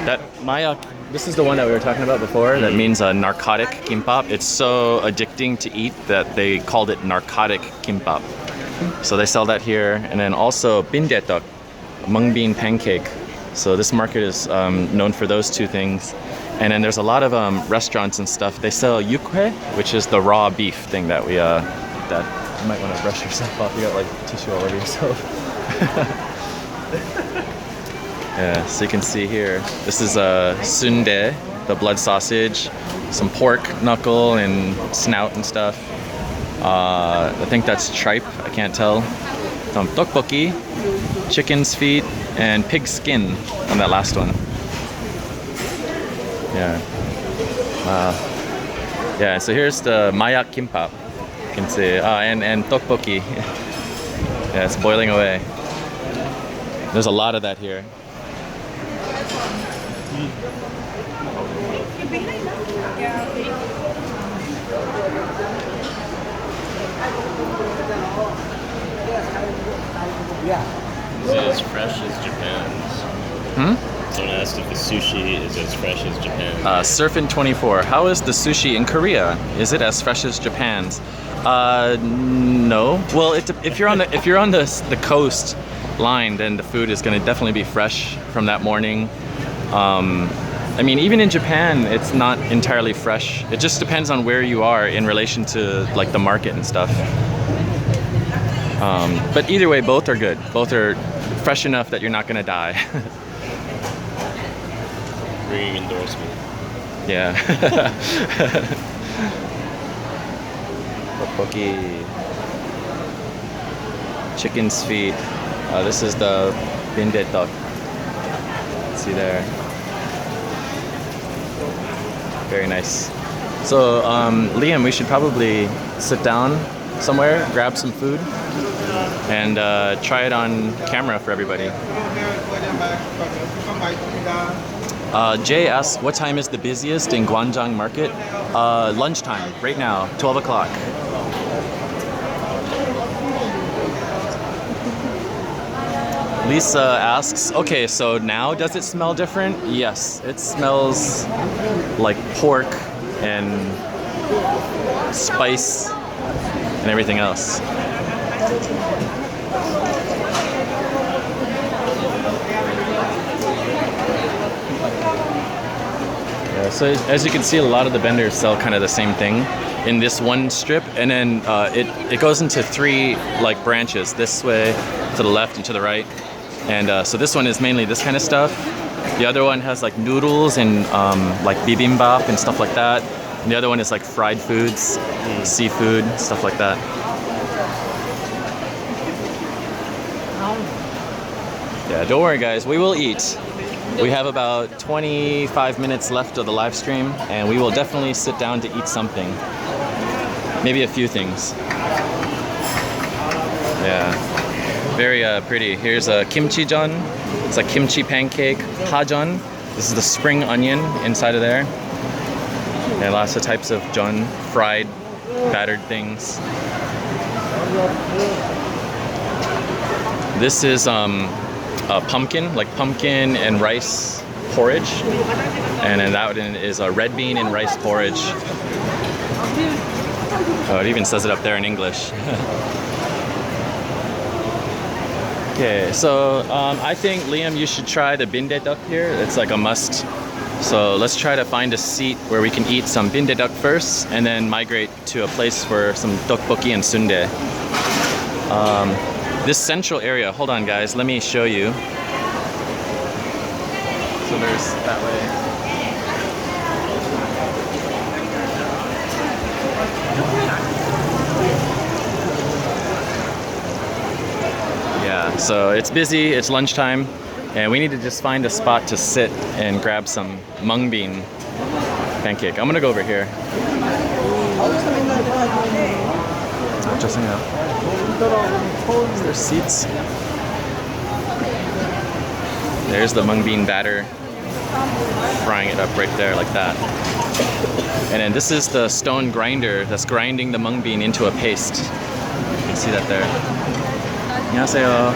That mayak, this is the one that we were talking about before. That means a narcotic kimbap. It's so addicting to eat that they called it narcotic kimbap. So they sell that here. And then also Binddaeddeok, mung bean pancake. So this market is known for those two things. And then there's a lot of restaurants and stuff. They sell yukhae, which is the raw beef thing that we, that you might want to brush yourself off. You got like tissue all over yourself. Yeah, so you can see here, this is sundae, the blood sausage, some pork knuckle and snout and stuff. I think that's tripe, I can't tell. Some tteokbokki, chicken's feet, and pig skin on that last one. Yeah. Yeah, so here's the mayak kimbap. You can see, and tteokbokki. Yeah, it's boiling away. There's a lot of that here. Is it as fresh as Japan's? Someone asked if the sushi is as fresh as Japan's. Surfin24, how is the sushi in Korea? Is it as fresh as Japan's? No. Well, if you're on the coast line, then the food is going to definitely be fresh from that morning. I mean, even in Japan, it's not entirely fresh. It just depends on where you are in relation to like the market and stuff. But either way, both are good. Both are fresh enough that you're not gonna die. Ringing endorsement. Yeah. Tteokbokki. Chicken's feet. This is the Binddaeddeok. See there. Very nice. So, Liam, we should probably sit down somewhere, grab some food, and try it on camera for everybody. Jay asks, what time is the busiest in Gwangjang Market? Lunchtime, right now, 12 o'clock. Lisa asks, okay, so now does it smell different? Yes, it smells like pork and spice and everything else. Yeah, so as you can see, a lot of the vendors sell kind of the same thing in this one strip, and then it goes into three like branches, this way, to the left and to the right. And so this one is mainly this kind of stuff. The other one has like noodles and like bibimbap and stuff like that. And the other one is like fried foods, seafood, stuff like that. Yeah, don't worry guys, we will eat. We have about 25 minutes left of the live stream, and we will definitely sit down to eat something. Maybe a few things. Yeah. Very pretty. Here's a kimchi jeon. It's a kimchi pancake. Pajeon. This is the spring onion inside of there. And lots of types of jeon, fried, battered things. This is a pumpkin, like pumpkin and rice porridge. And then that one is a red bean and rice porridge. Oh, it even says it up there in English. Okay, so I think, Liam, you should try the Binddaeddeok here. It's like a must. So let's try to find a seat where we can eat some Binddaeddeok first, and then migrate to a place for some tteokbokki and sundae. This central area, hold on guys, let me show you. So there's that way. Yeah, so it's busy, it's lunchtime, and we need to just find a spot to sit and grab some mung bean pancake. I'm gonna go over here. Just hang out. Is there seats? There's the mung bean batter. Frying it up right there like that. And then this is the stone grinder that's grinding the mung bean into a paste. You can see that there. 안녕하세요.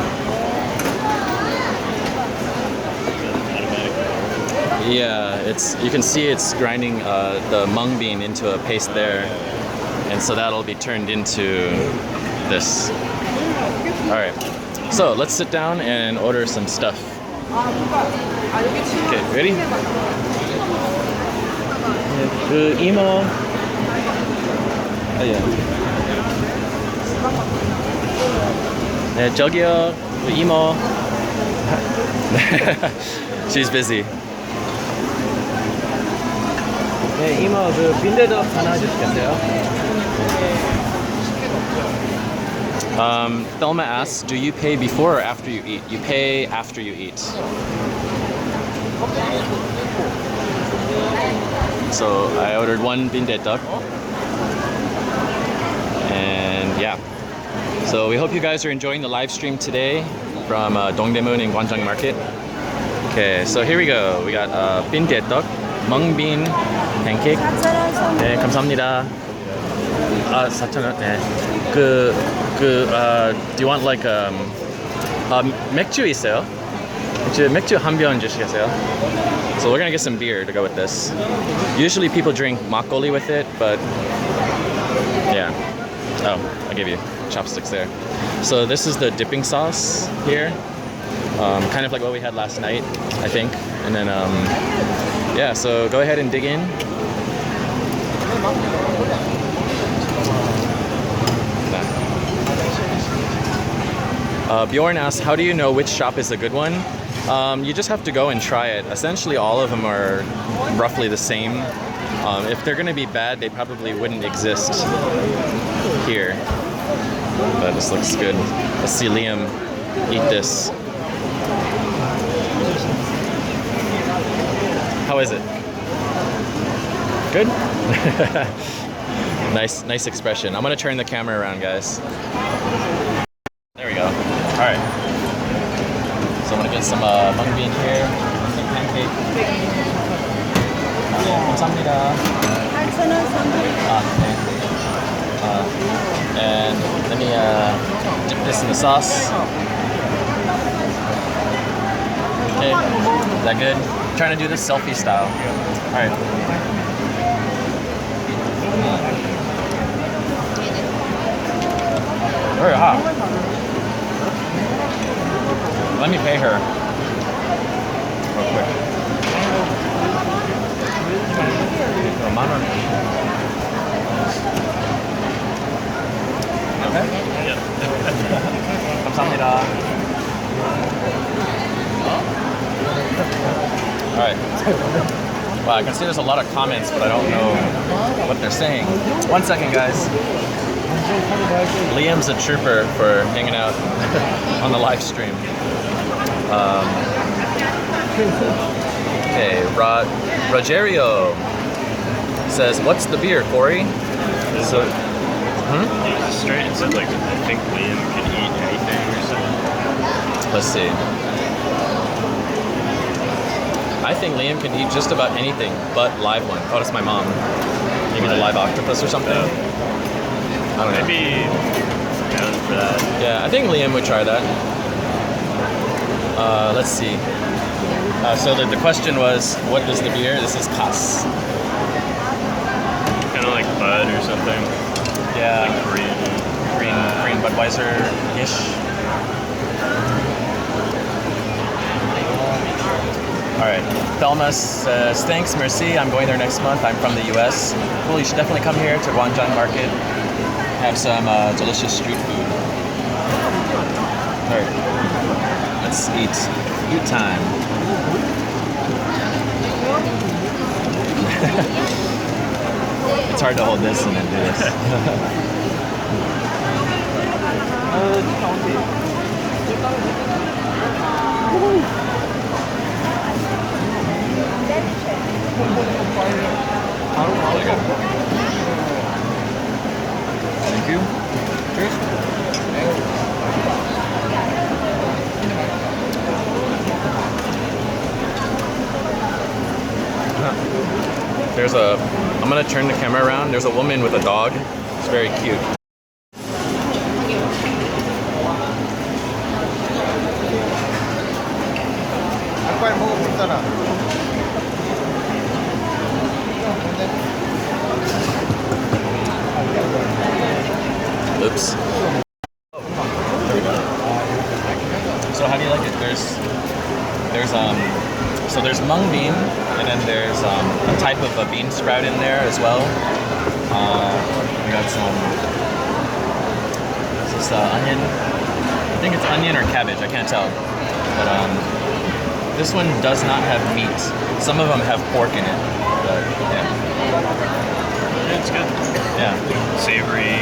Yeah, you can see it's grinding the mung bean into a paste there, and so that'll be turned into this. All right, so let's sit down and order some stuff. Okay, ready? 그 이모. 네, 저기요, 그 이모. She's busy. 네, 이모 그 빈대덕 하나 주시겠어요? Thelma asks, do you pay before or after you eat? You pay after you eat. So I ordered one Binddaeddeok. And yeah. So we hope you guys are enjoying the live stream today from Dongdaemun and Gwangjang Market. Okay, so here we go. We got Binddaeddeok, mung bean pancake. 네, 감사합니다. 4,000원. 네. Do you want like 맥주 있어요? 맥주 한 병 주시겠어요? So we're gonna get some beer to go with this. Usually people drink makgeolli with it, but yeah. Oh, I gave you chopsticks there. So this is the dipping sauce here. Kind of like what we had last night, I think. And then Yeah, so go ahead and dig in. Bjorn asks, how do you know which shop is a good one? You just have to go and try it. Essentially, all of them are roughly the same. If they're gonna be bad, they probably wouldn't exist here. But this looks good. Let's see Liam eat this. How is it? Good? Nice expression. I'm gonna turn the camera around, guys. There we go. All right. So I'm gonna get some mung bean here, some pancake. 감사합니다. Okay. And let me dip this in the sauce. Okay, is that good? I'm trying to do this selfie style. All right. Very hot. Let me pay her real quick. Okay? Yeah. 감사합니다. Alright. Wow, I can see there's a lot of comments, but I don't know what they're saying. 1 second, guys. Liam's a trooper for hanging out on the live stream. Okay, Rogerio says, what's the beer, Corey? So, Yeah, straight and said, like, I think Liam can eat anything or something. let's see. I think Liam can eat just about anything but live one. Oh, that's my mom. Maybe the live octopus or something. I don't know. Maybe down for that. Yeah, I think Liam would try that. Let's see. So the question was, what is the beer? This is Kass. Kind of like Bud or something. Yeah, Like green Budweiser-ish. All right, Thelma says, thanks, merci. I'm going there next month. I'm from the US. Cool, you should definitely come here to Gwangjang Market. Have some delicious street food. All right, let's eat. Eat time. It's hard to hold this and then do this. Really good. Thank you. Cheers. I'm gonna turn the camera around. There's a woman with a dog. It's very cute. Oops. There we go. So how do you like it? There's mung bean, and then there's a type of a bean sprout in there as well. We got some. Is this onion? I think it's onion or cabbage. I can't tell. But this one does not have meat. Some of them have pork in it. But yeah. It's good. Yeah. Savory.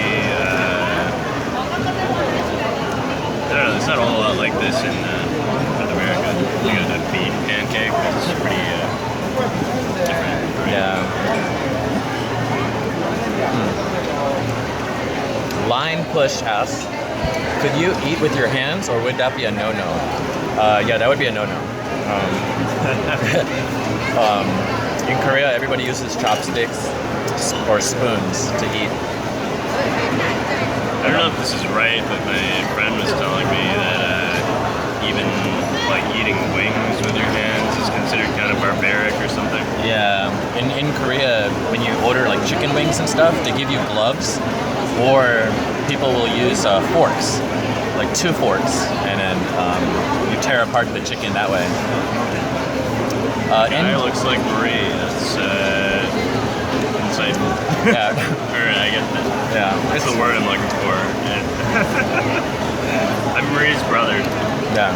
I don't know. There's not a whole lot like this in North America. We got a bean pancake. It's pretty different. Right? Yeah. Line Push asks, could you eat with your hands, or would that be a no-no? Yeah, that would be a no-no. In Korea, everybody uses chopsticks or spoons to eat. I don't know if this is right, but my friend was telling me that even like eating wings with your hands is considered kind of barbaric or something. Yeah, in Korea, when you order like chicken wings and stuff, they give you gloves, or people will use forks, like 2 forks, and then you tear apart the chicken that way. Guy looks like Marie. That's insightful. Yeah. Or I guess that's the word I'm looking for. I'm Marie's brother. Yeah.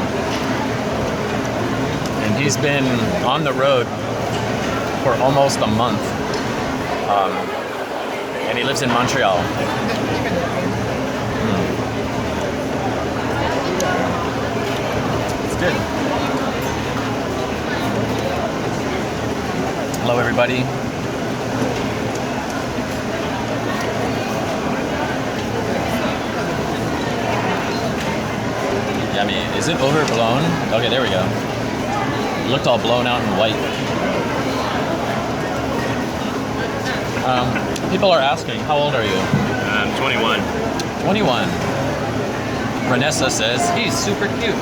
And he's been on the road for almost a month. And he lives in Montreal. It's good. Hello, everybody. Yummy. Is it overblown? Okay, there we go. It looked all blown out and white. People are asking, how old are you? I'm 21. 21. Vanessa says, he's super cute.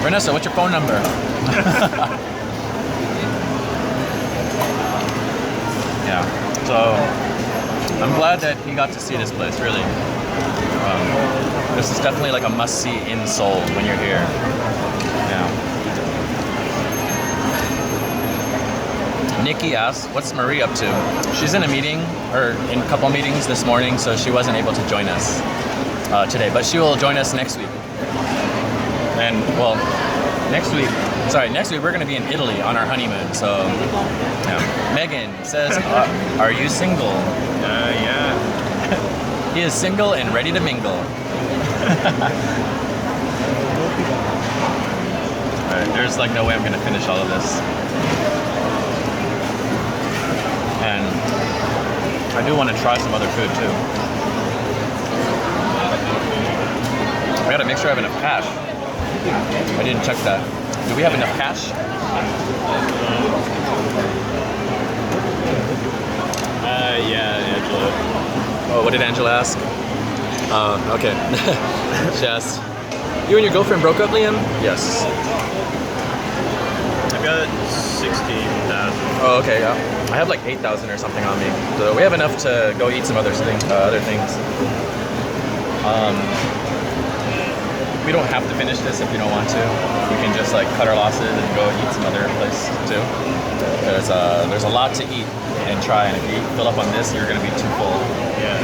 Vanessa, what's your phone number? Yeah, so I'm glad that he got to see this place, really. This is definitely like a must-see in Seoul when you're here. Yeah. Nikki asks, what's Marie up to? She's in a meeting, or in a couple meetings this morning, so she wasn't able to join us today, but she will join us next week. And, well, next week we're going to be in Italy on our honeymoon, so, yeah. Megan says, are you single? Yeah. He is single and ready to mingle. Alright, there's like no way I'm going to finish all of this. And I do want to try some other food too. I gotta make sure I have enough cash. I didn't check that. Do we have enough cash? Yeah, Angela. Oh, what did Angela ask? Okay. She asked, you and your girlfriend broke up, Liam? Yes. I've got 16,000. Oh, okay, yeah. I have like 8,000 or something on me. So we have enough to go eat some other things. We don't have to finish this if we don't want to. We can just like cut our losses and go eat some other place too. There's a lot to eat and try, and if you fill up on this, you're gonna be too full. Yeah.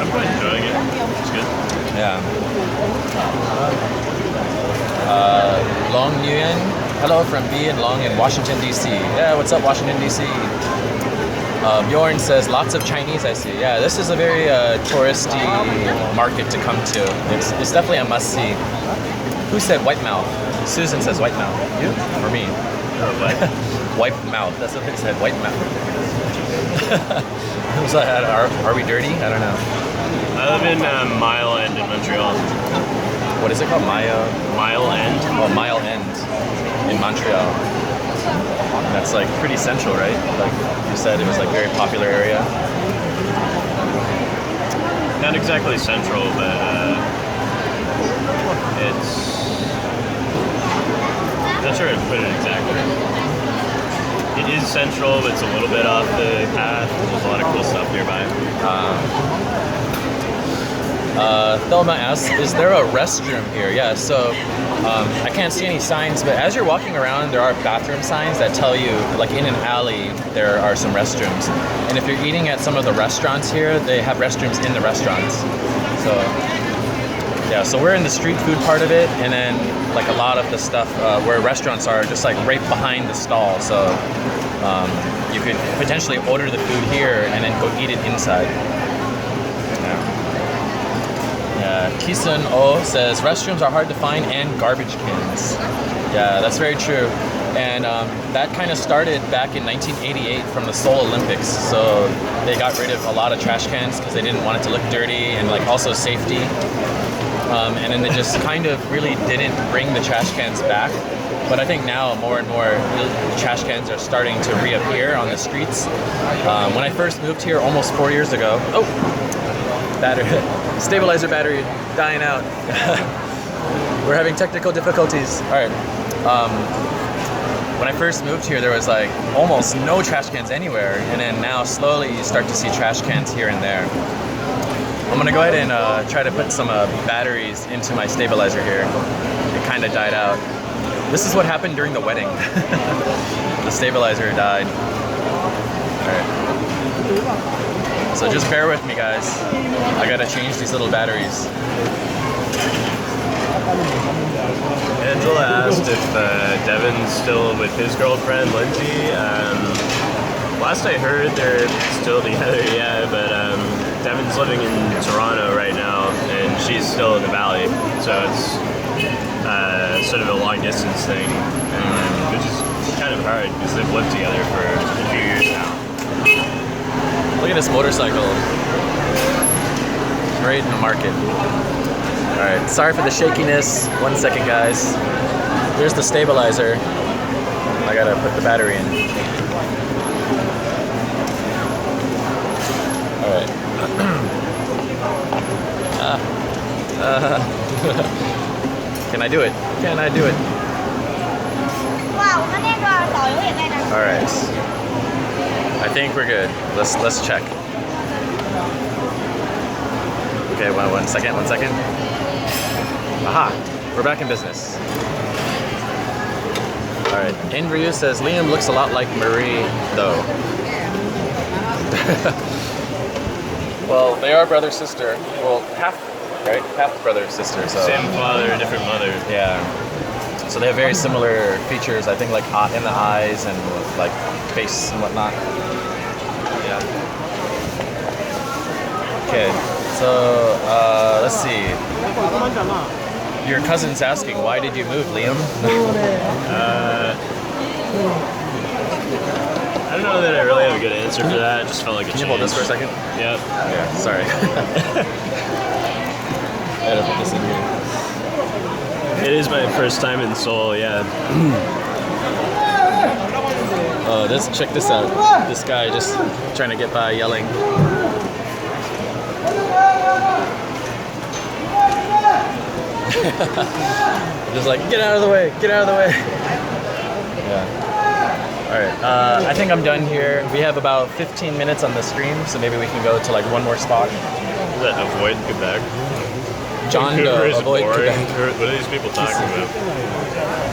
I'm quite enjoying it. It's good. Yeah. Long Nguyen. Hello from B and Long in Washington, D.C. Yeah, what's up, Washington, D.C.? Bjorn says, lots of Chinese, I see. Yeah, this is a very touristy market to come to. It's definitely a must-see. Who said white mouth? Susan says white mouth. You? Or me? White mouth. That's what they said, white mouth. Was that, are we dirty? I don't know. I live in Mile End in Montreal. What is it called? Mile End? Oh, Mile End in Montreal. That's like pretty central, right? Like you said, it was like very popular area. Not exactly central, but it's... I'm not sure how to put it exactly. It is central, but it's a little bit off the path. There's a lot of cool stuff nearby. Thelma asks, is there a restroom here? Yeah, so I can't see any signs, but as you're walking around, there are bathroom signs that tell you, like in an alley, there are some restrooms. And if you're eating at some of the restaurants here, they have restrooms in the restaurants. So, yeah, so we're in the street food part of it, and then like a lot of the stuff where restaurants are just like right behind the stall. So you could potentially order the food here and then go eat it inside. Kisun O says, restrooms are hard to find and garbage cans. Yeah, that's very true. And that kind of started back in 1988 from the Seoul Olympics. So they got rid of a lot of trash cans because they didn't want it to look dirty and like also safety. And then they just kind of really didn't bring the trash cans back. But I think now more and more the trash cans are starting to reappear on the streets. When I first moved here almost 4 years ago, stabilizer battery dying out. We're having technical difficulties. All right. When I first moved here, there was like almost no trash cans anywhere, and then now slowly you start to see trash cans here and there. I'm gonna go ahead and try to put some batteries into my stabilizer here. It kind of died out. This is what happened during the wedding. The stabilizer died. Alright. So just bear with me, guys. I gotta change these little batteries. Angela asked if Devin's still with his girlfriend, Lindsay. Last I heard, they're still together, yeah, but Devin's living in Toronto right now, and she's still in the Valley. So it's sort of a long distance thing, which is kind of hard because they've lived together for a few years now. Look at this motorcycle. Right in the market. Alright, sorry for the shakiness. 1 second, guys. Here's the stabilizer. I gotta put the battery in. Alright. Can I do it? Can I do it? Alright. I think we're good. Let's check. Okay, one second. Aha! We're back in business. Alright. Inryu says Liam looks a lot like Marie though. Well, they are brother sister. Well, half, right? Half brother sister. So Same father, different mother. yeah. So they have very similar features. I think like in the eyes and like face and whatnot. Yeah. Okay. So let's see. Your cousin's asking, why did you move, Liam? I don't know that I really have a good answer for that. It just felt like a Can change. you hold this for a second? Yep. Yeah, sorry. I gotta put this in here. It is my first time in Seoul, yeah. Oh, check this out. This guy just trying to get by yelling. Just like, get out of the way, get out of the way. Yeah. Alright, I think I'm done here. We have about 15 minutes on the stream, so maybe we can go to like one more spot. Is that avoid Quebec? John Vancouver Doe, is avoid boring. Quebec. What are these people talking about?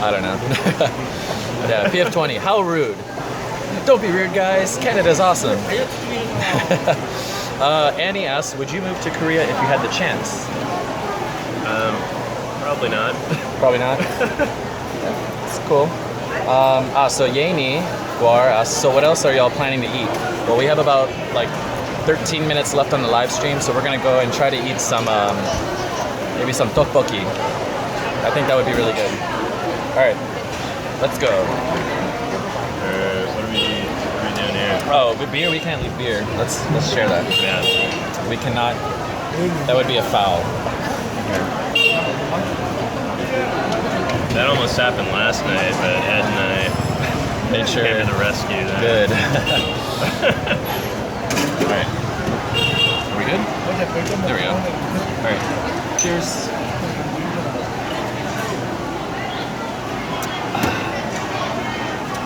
I don't know. Yeah, PF20, how rude. Don't be rude, guys. Canada's awesome. Annie asks, would you move to Korea if you had the chance? Probably not. Probably not. It's cool. So Yeni Guar asks, so what else are y'all planning to eat? Well, we have about like 13 minutes left on the live stream, so we're gonna go and try to eat some, maybe some tteokbokki. I think that would be really good. All right, let's go. What are we doing here? Oh, but beer, we can't leave beer. Let's share that. Yeah. We cannot. That would be a foul. That almost happened last night, but Ed and I Make sure. came to the rescue. Then. Good. All right. Are we good? There we go. All right. Cheers.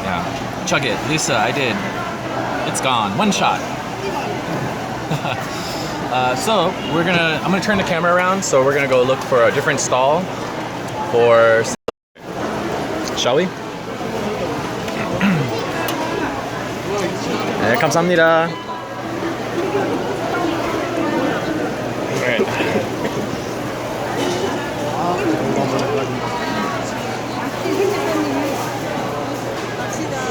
Yeah. Chug it, Lisa. I did. It's gone. One shot. So I'm gonna turn the camera around. So we're gonna go look for a different stall for. Shall we? 네, 감사합니다.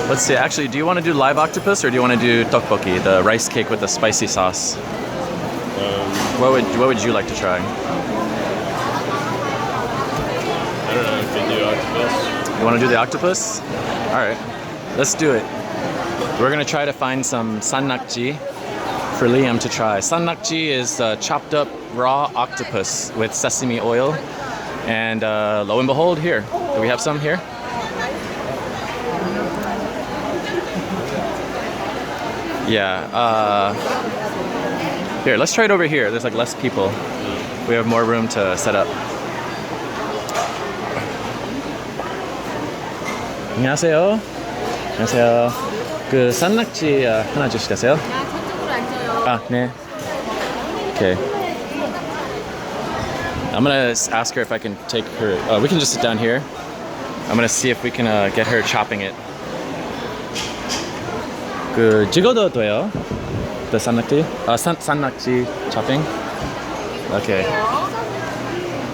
Let's see. Actually, do you want to do live octopus or do you want to do tteokbokki, the rice cake with the spicy sauce? What would you like to try? I don't know if they do octopus. You want to do the octopus? All right, let's do it. We're gonna try to find some Sannakji for Liam to try. Sannakji is chopped up raw octopus with sesame oil, and lo and behold, here. Do we have some here? Yeah. Here, let's try it over here. There's like less people. We have more room to set up. 안녕하세요. 안녕하세요. 그 산낙지 하나 주시겠어요? 저쪽으로 앉아요. 아, 네. Okay. I'm gonna ask her if I can take her. We can just sit down here. I'm gonna see if we can get her chopping it. 그 찍어도 돼요? The Sannakji? Sannakji chopping? Okay.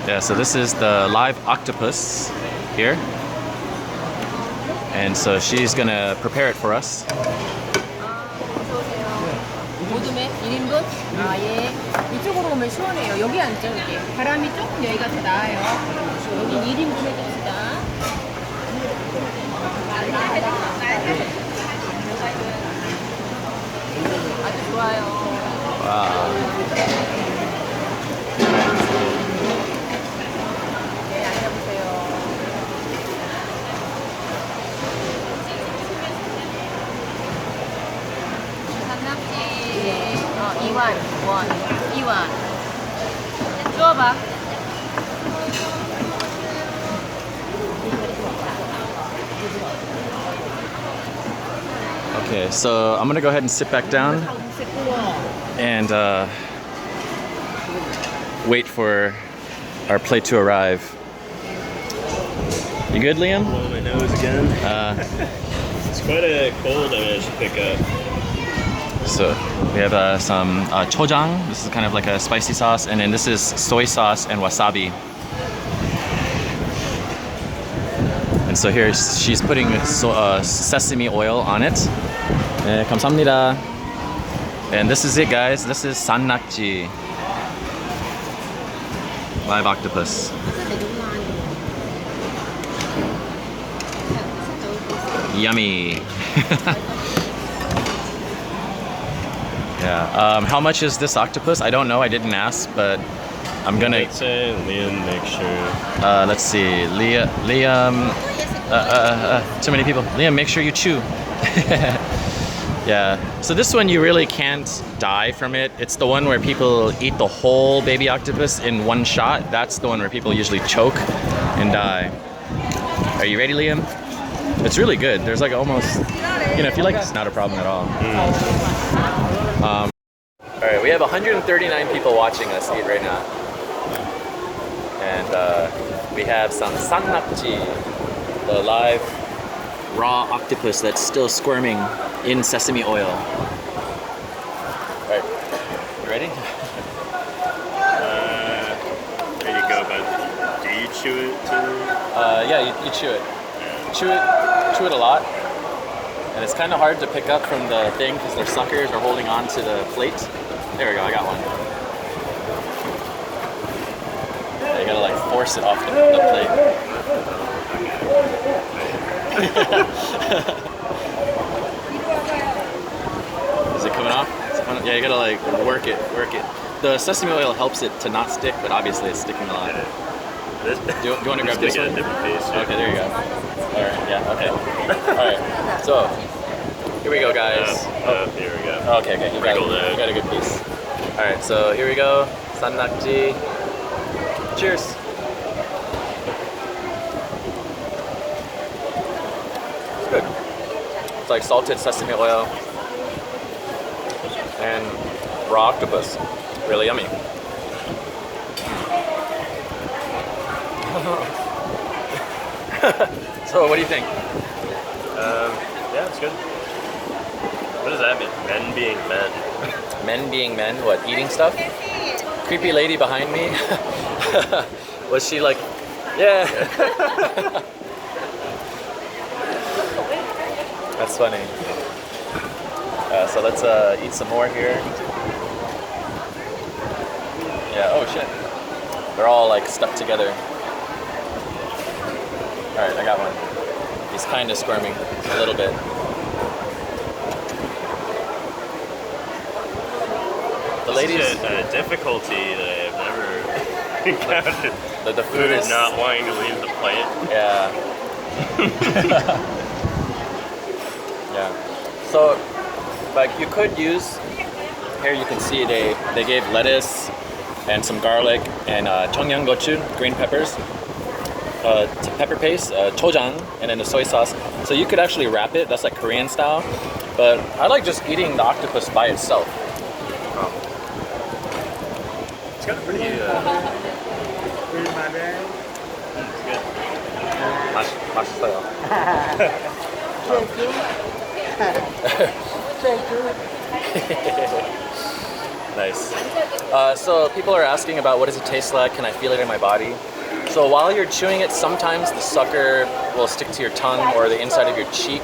Yeah, so this is the live octopus here. And so she's gonna prepare it for us. 모둠에 1인분? 아, 예. 이쪽으로 오면 시원해요. 여기 앉죠, 여기. 바람이 조금 여기가 더 나아요. 여기 1인분 해줍시다. 아주 좋아요. Wow. 네, 앉아보세요. 산낙지 2원, 2원. 주워봐. Okay, so I'm gonna go ahead and sit back down and wait for our plate to arrive. You good, Liam? Blow my nose again. It's quite a cold I managed to pick up. So we have some chojang. This is kind of like a spicy sauce, and then this is soy sauce and wasabi. And so here she's putting sesame oil on it. 네, 감사합니다. And this is it, guys. This is Sannakji. Live octopus. Yummy. Yeah. How much is this octopus? I don't know. I didn't ask, but I'm gonna. Let's say Liam, make sure. Let's see. Liam. Too many people. Liam, make sure you chew. Yeah. So this one you really can't die from it. It's the one where people eat the whole baby octopus in one shot. That's the one where people usually choke and die. Are you ready, Liam? It's really good. There's like almost, if you like, it's not a problem at all. All right, we have 139 people watching us eat right now. And we have some Sannakji, the live raw octopus that's still squirming in sesame oil. All right, you ready? There you go, but do you chew it too? Yeah, you chew it. Chew it a lot. And it's kind of hard to pick up from the thing because their suckers are holding on to the plate. There we go, I got one. Yeah, you gotta like force it off the plate. Is it coming off? Yeah, you gotta like work it. The sesame oil helps it to not stick, but obviously it's sticking a lot. Do you want to grab this one? A different piece. Okay, there you go. Alright, yeah, okay. Alright, so here we go, guys. Here we go. Okay, you got a good piece. Alright, so here we go. Sannakji. Cheers. It's good. It's like salted sesame oil and raw octopus. Really yummy. So, what do you think? Yeah, it's good. What does that mean? Men being men. Men being men? What, eating stuff? Creepy lady behind me? Was she like, yeah. That's funny. So let's eat some more here. Yeah, oh shit. They're all like stuck together. Alright, I got one. He's kind of squirming a little bit. The ladies. This is a difficulty that I have never encountered. The food is not wanting to leave the plate. Yeah. Yeah. So, like you could use. Here you can see they gave lettuce and some garlic and 청양고추, green peppers. Pepper paste, chojang, and then the soy sauce. So you could actually wrap it. That's like Korean style. But I like just eating the octopus by itself. It's got a pretty. It's good. 맛있어요. Nice. So people are asking about what does it taste like? Can I feel it in my body? So while you're chewing it, sometimes the sucker will stick to your tongue or the inside of your cheek.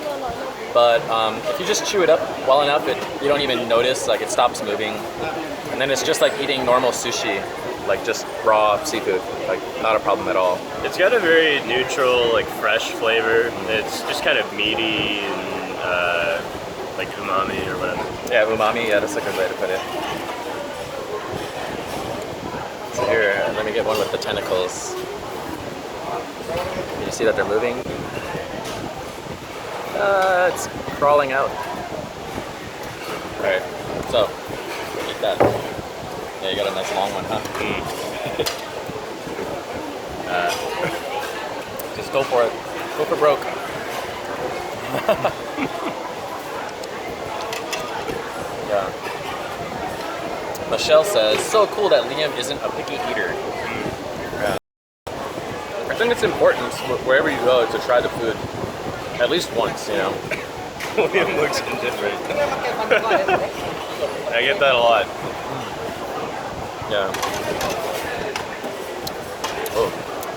But if you just chew it up well enough, you don't even notice, like it stops moving. And then it's just like eating normal sushi, like just raw seafood, like not a problem at all. It's got a very neutral, like fresh flavor. It's just kind of meaty and like umami or whatever. Yeah, umami, yeah, that's a good way to put it. So here, let me get one with the tentacles. Can you see that they're moving? It's crawling out. Alright, so, eat that. Yeah, you got a nice long one, huh? Just go for it. Go for broke. Yeah. Michelle says, so cool that Liam isn't a picky eater. Yeah. I think it's important wherever you go to try the food at least once, you know. Liam looks indifferent. I get that a lot. Yeah. Oh,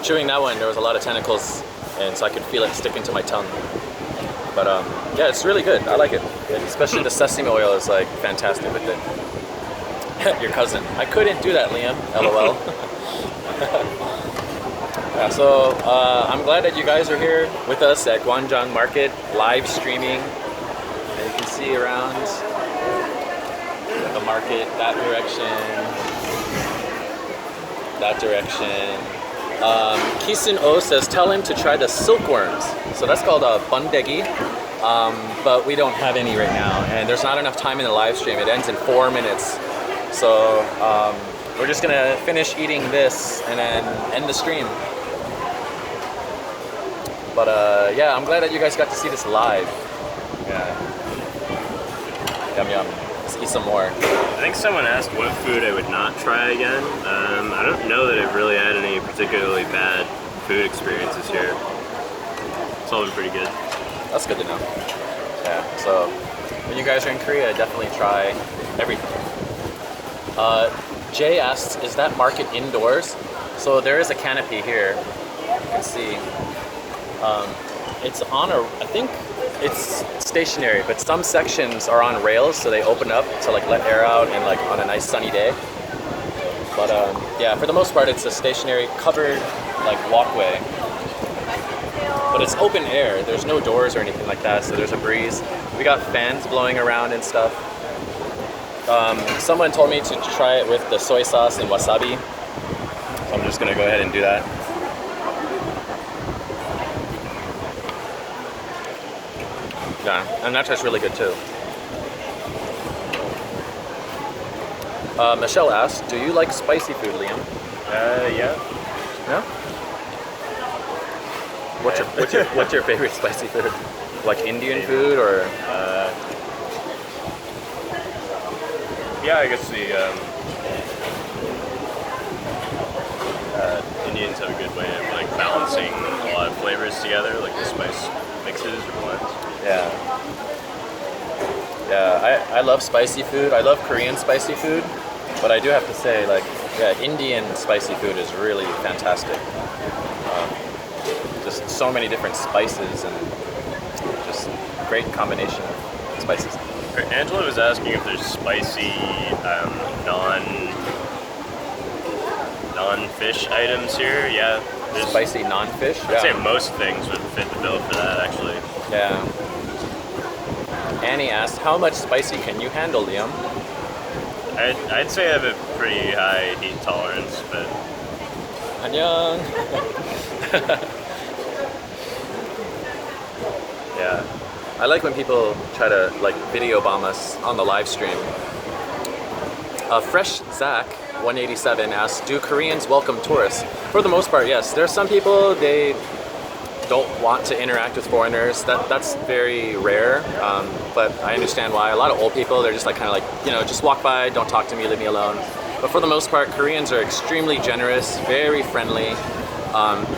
chewing that one, there was a lot of tentacles, and so I could feel it sticking to my tongue. But yeah, it's really good. I like it. And especially the sesame oil is like fantastic with it. Your cousin. I couldn't do that, Liam. LOL. Yeah, so I'm glad that you guys are here with us at Gwangjang Market, live streaming. And you can see around the market, that direction. Kisun O says, tell him to try the silkworms. So that's called a Binddaeddeok, but we don't have any right now. And there's not enough time in the live stream. It ends in 4 minutes. So we're just gonna finish eating this and then end the stream. But yeah, I'm glad that you guys got to see this live. Yeah. Yum yum. Let's eat some more. I think someone asked what food I would not try again. I don't know that I've really had any particularly bad food experiences here. It's all been pretty good. That's good to know. Yeah, so when you guys are in Korea, definitely try everything. Jay asked, is that market indoors? So there is a canopy here. You can see. It's on I think it's stationary, but some sections are on rails, so they open up to like let air out and like on a nice sunny day. But yeah, for the most part, it's a stationary covered like walkway. But it's open air. There's no doors or anything like that, so there's a breeze. We got fans blowing around and stuff. Someone told me to try it with the soy sauce and wasabi, so I'm just gonna go ahead and do that. Yeah, and that tastes really good too. Michelle asked, do you like spicy food, Liam? Yeah. No? What's your favorite spicy food? Like Indian food or? Yeah, I guess the Indians have a good way of like balancing a lot of flavors together, like the spice mixes or blends. Yeah. Yeah, I love spicy food. I love Korean spicy food, but I do have to say, like, yeah, Indian spicy food is really fantastic. Just so many different spices and just great combination of spices. Angela was asking if there's spicy non-fish items here. Yeah, there's Spicy non-fish? I'd say most things would fit the bill for that, actually. Yeah. Annie asked, how much spicy can you handle, Liam? I'd say I have a pretty high heat tolerance, but Annyeong. Yeah. I like when people try to like video bomb us on the live stream. Fresh Zach 187 asks, do Koreans welcome tourists? For the most part, yes. There are some people, they don't want to interact with foreigners. That's very rare, but I understand why. A lot of old people, they're just like kind of like, you know, just walk by, don't talk to me, leave me alone. But for the most part, Koreans are extremely generous, very friendly.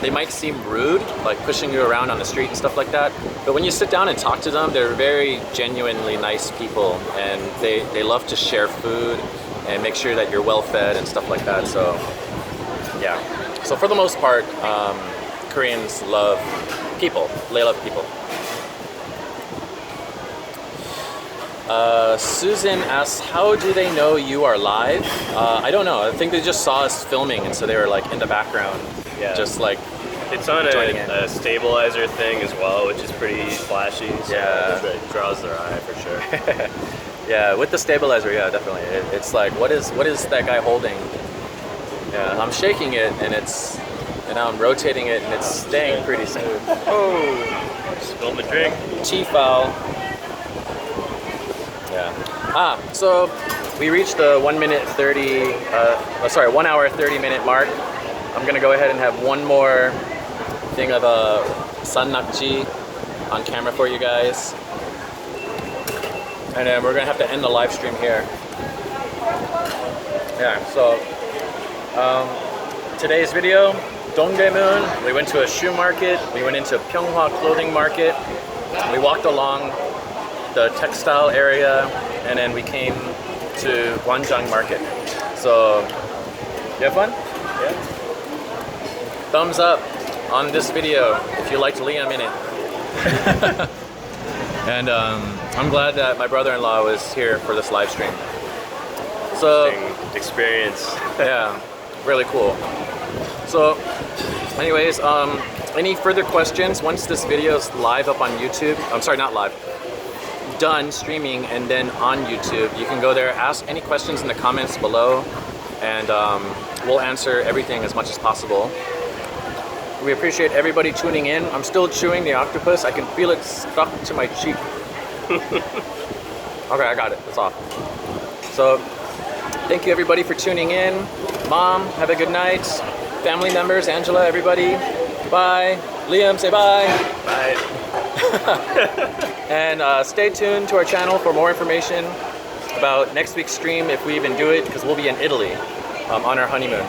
they might seem rude, like pushing you around on the street and stuff like that. But when you sit down and talk to them, they're very genuinely nice people, and they love to share food and make sure that you're well fed and stuff like that. So yeah. So for the most part, Koreans love people. They love people. Susan asks, how do they know you are live? I don't know. I think they just saw us filming, and so they were like in the background, just like It's on joining in. a stabilizer thing as well, which is pretty flashy. So it draws their eye for sure. Yeah, with the stabilizer, yeah, definitely. It's like, what is that guy holding? Yeah, I'm shaking it, and now I'm rotating it, and it's staying pretty smooth. Oh, Spill the drink. Chi foul. Yeah. So we reached the 1 hour 30 minute mark. I'm gonna go ahead and have one more thing of a Sannakji on camera for you guys, and then we're gonna have to end the live stream here. Yeah. So today's video, Dongdaemun. We went to a shoe market. We went into Pyeonghwa Clothing Market. We walked along the textile area, and then we came to Gwangjang Market. So, you have fun? Yeah. Thumbs up on this video if you liked Liam in it. And I'm glad that my brother-in-law was here for this live stream. So, Experience. yeah, really cool. So, anyways, any further questions once this video is live up on YouTube? I'm sorry, not live. Done streaming and then on YouTube, you can go there, ask any questions in the comments below, and we'll answer everything as much as possible. We appreciate everybody tuning in. I'm still chewing the octopus. I can feel it stuck to my cheek. Okay, I got it. It's off. So, thank you everybody for tuning in. Mom, have a good night. Family members, Angela, everybody, bye. Liam, say bye. Bye. And stay tuned to our channel for more information about next week's stream, if we even do it, because we'll be in Italy on our honeymoon.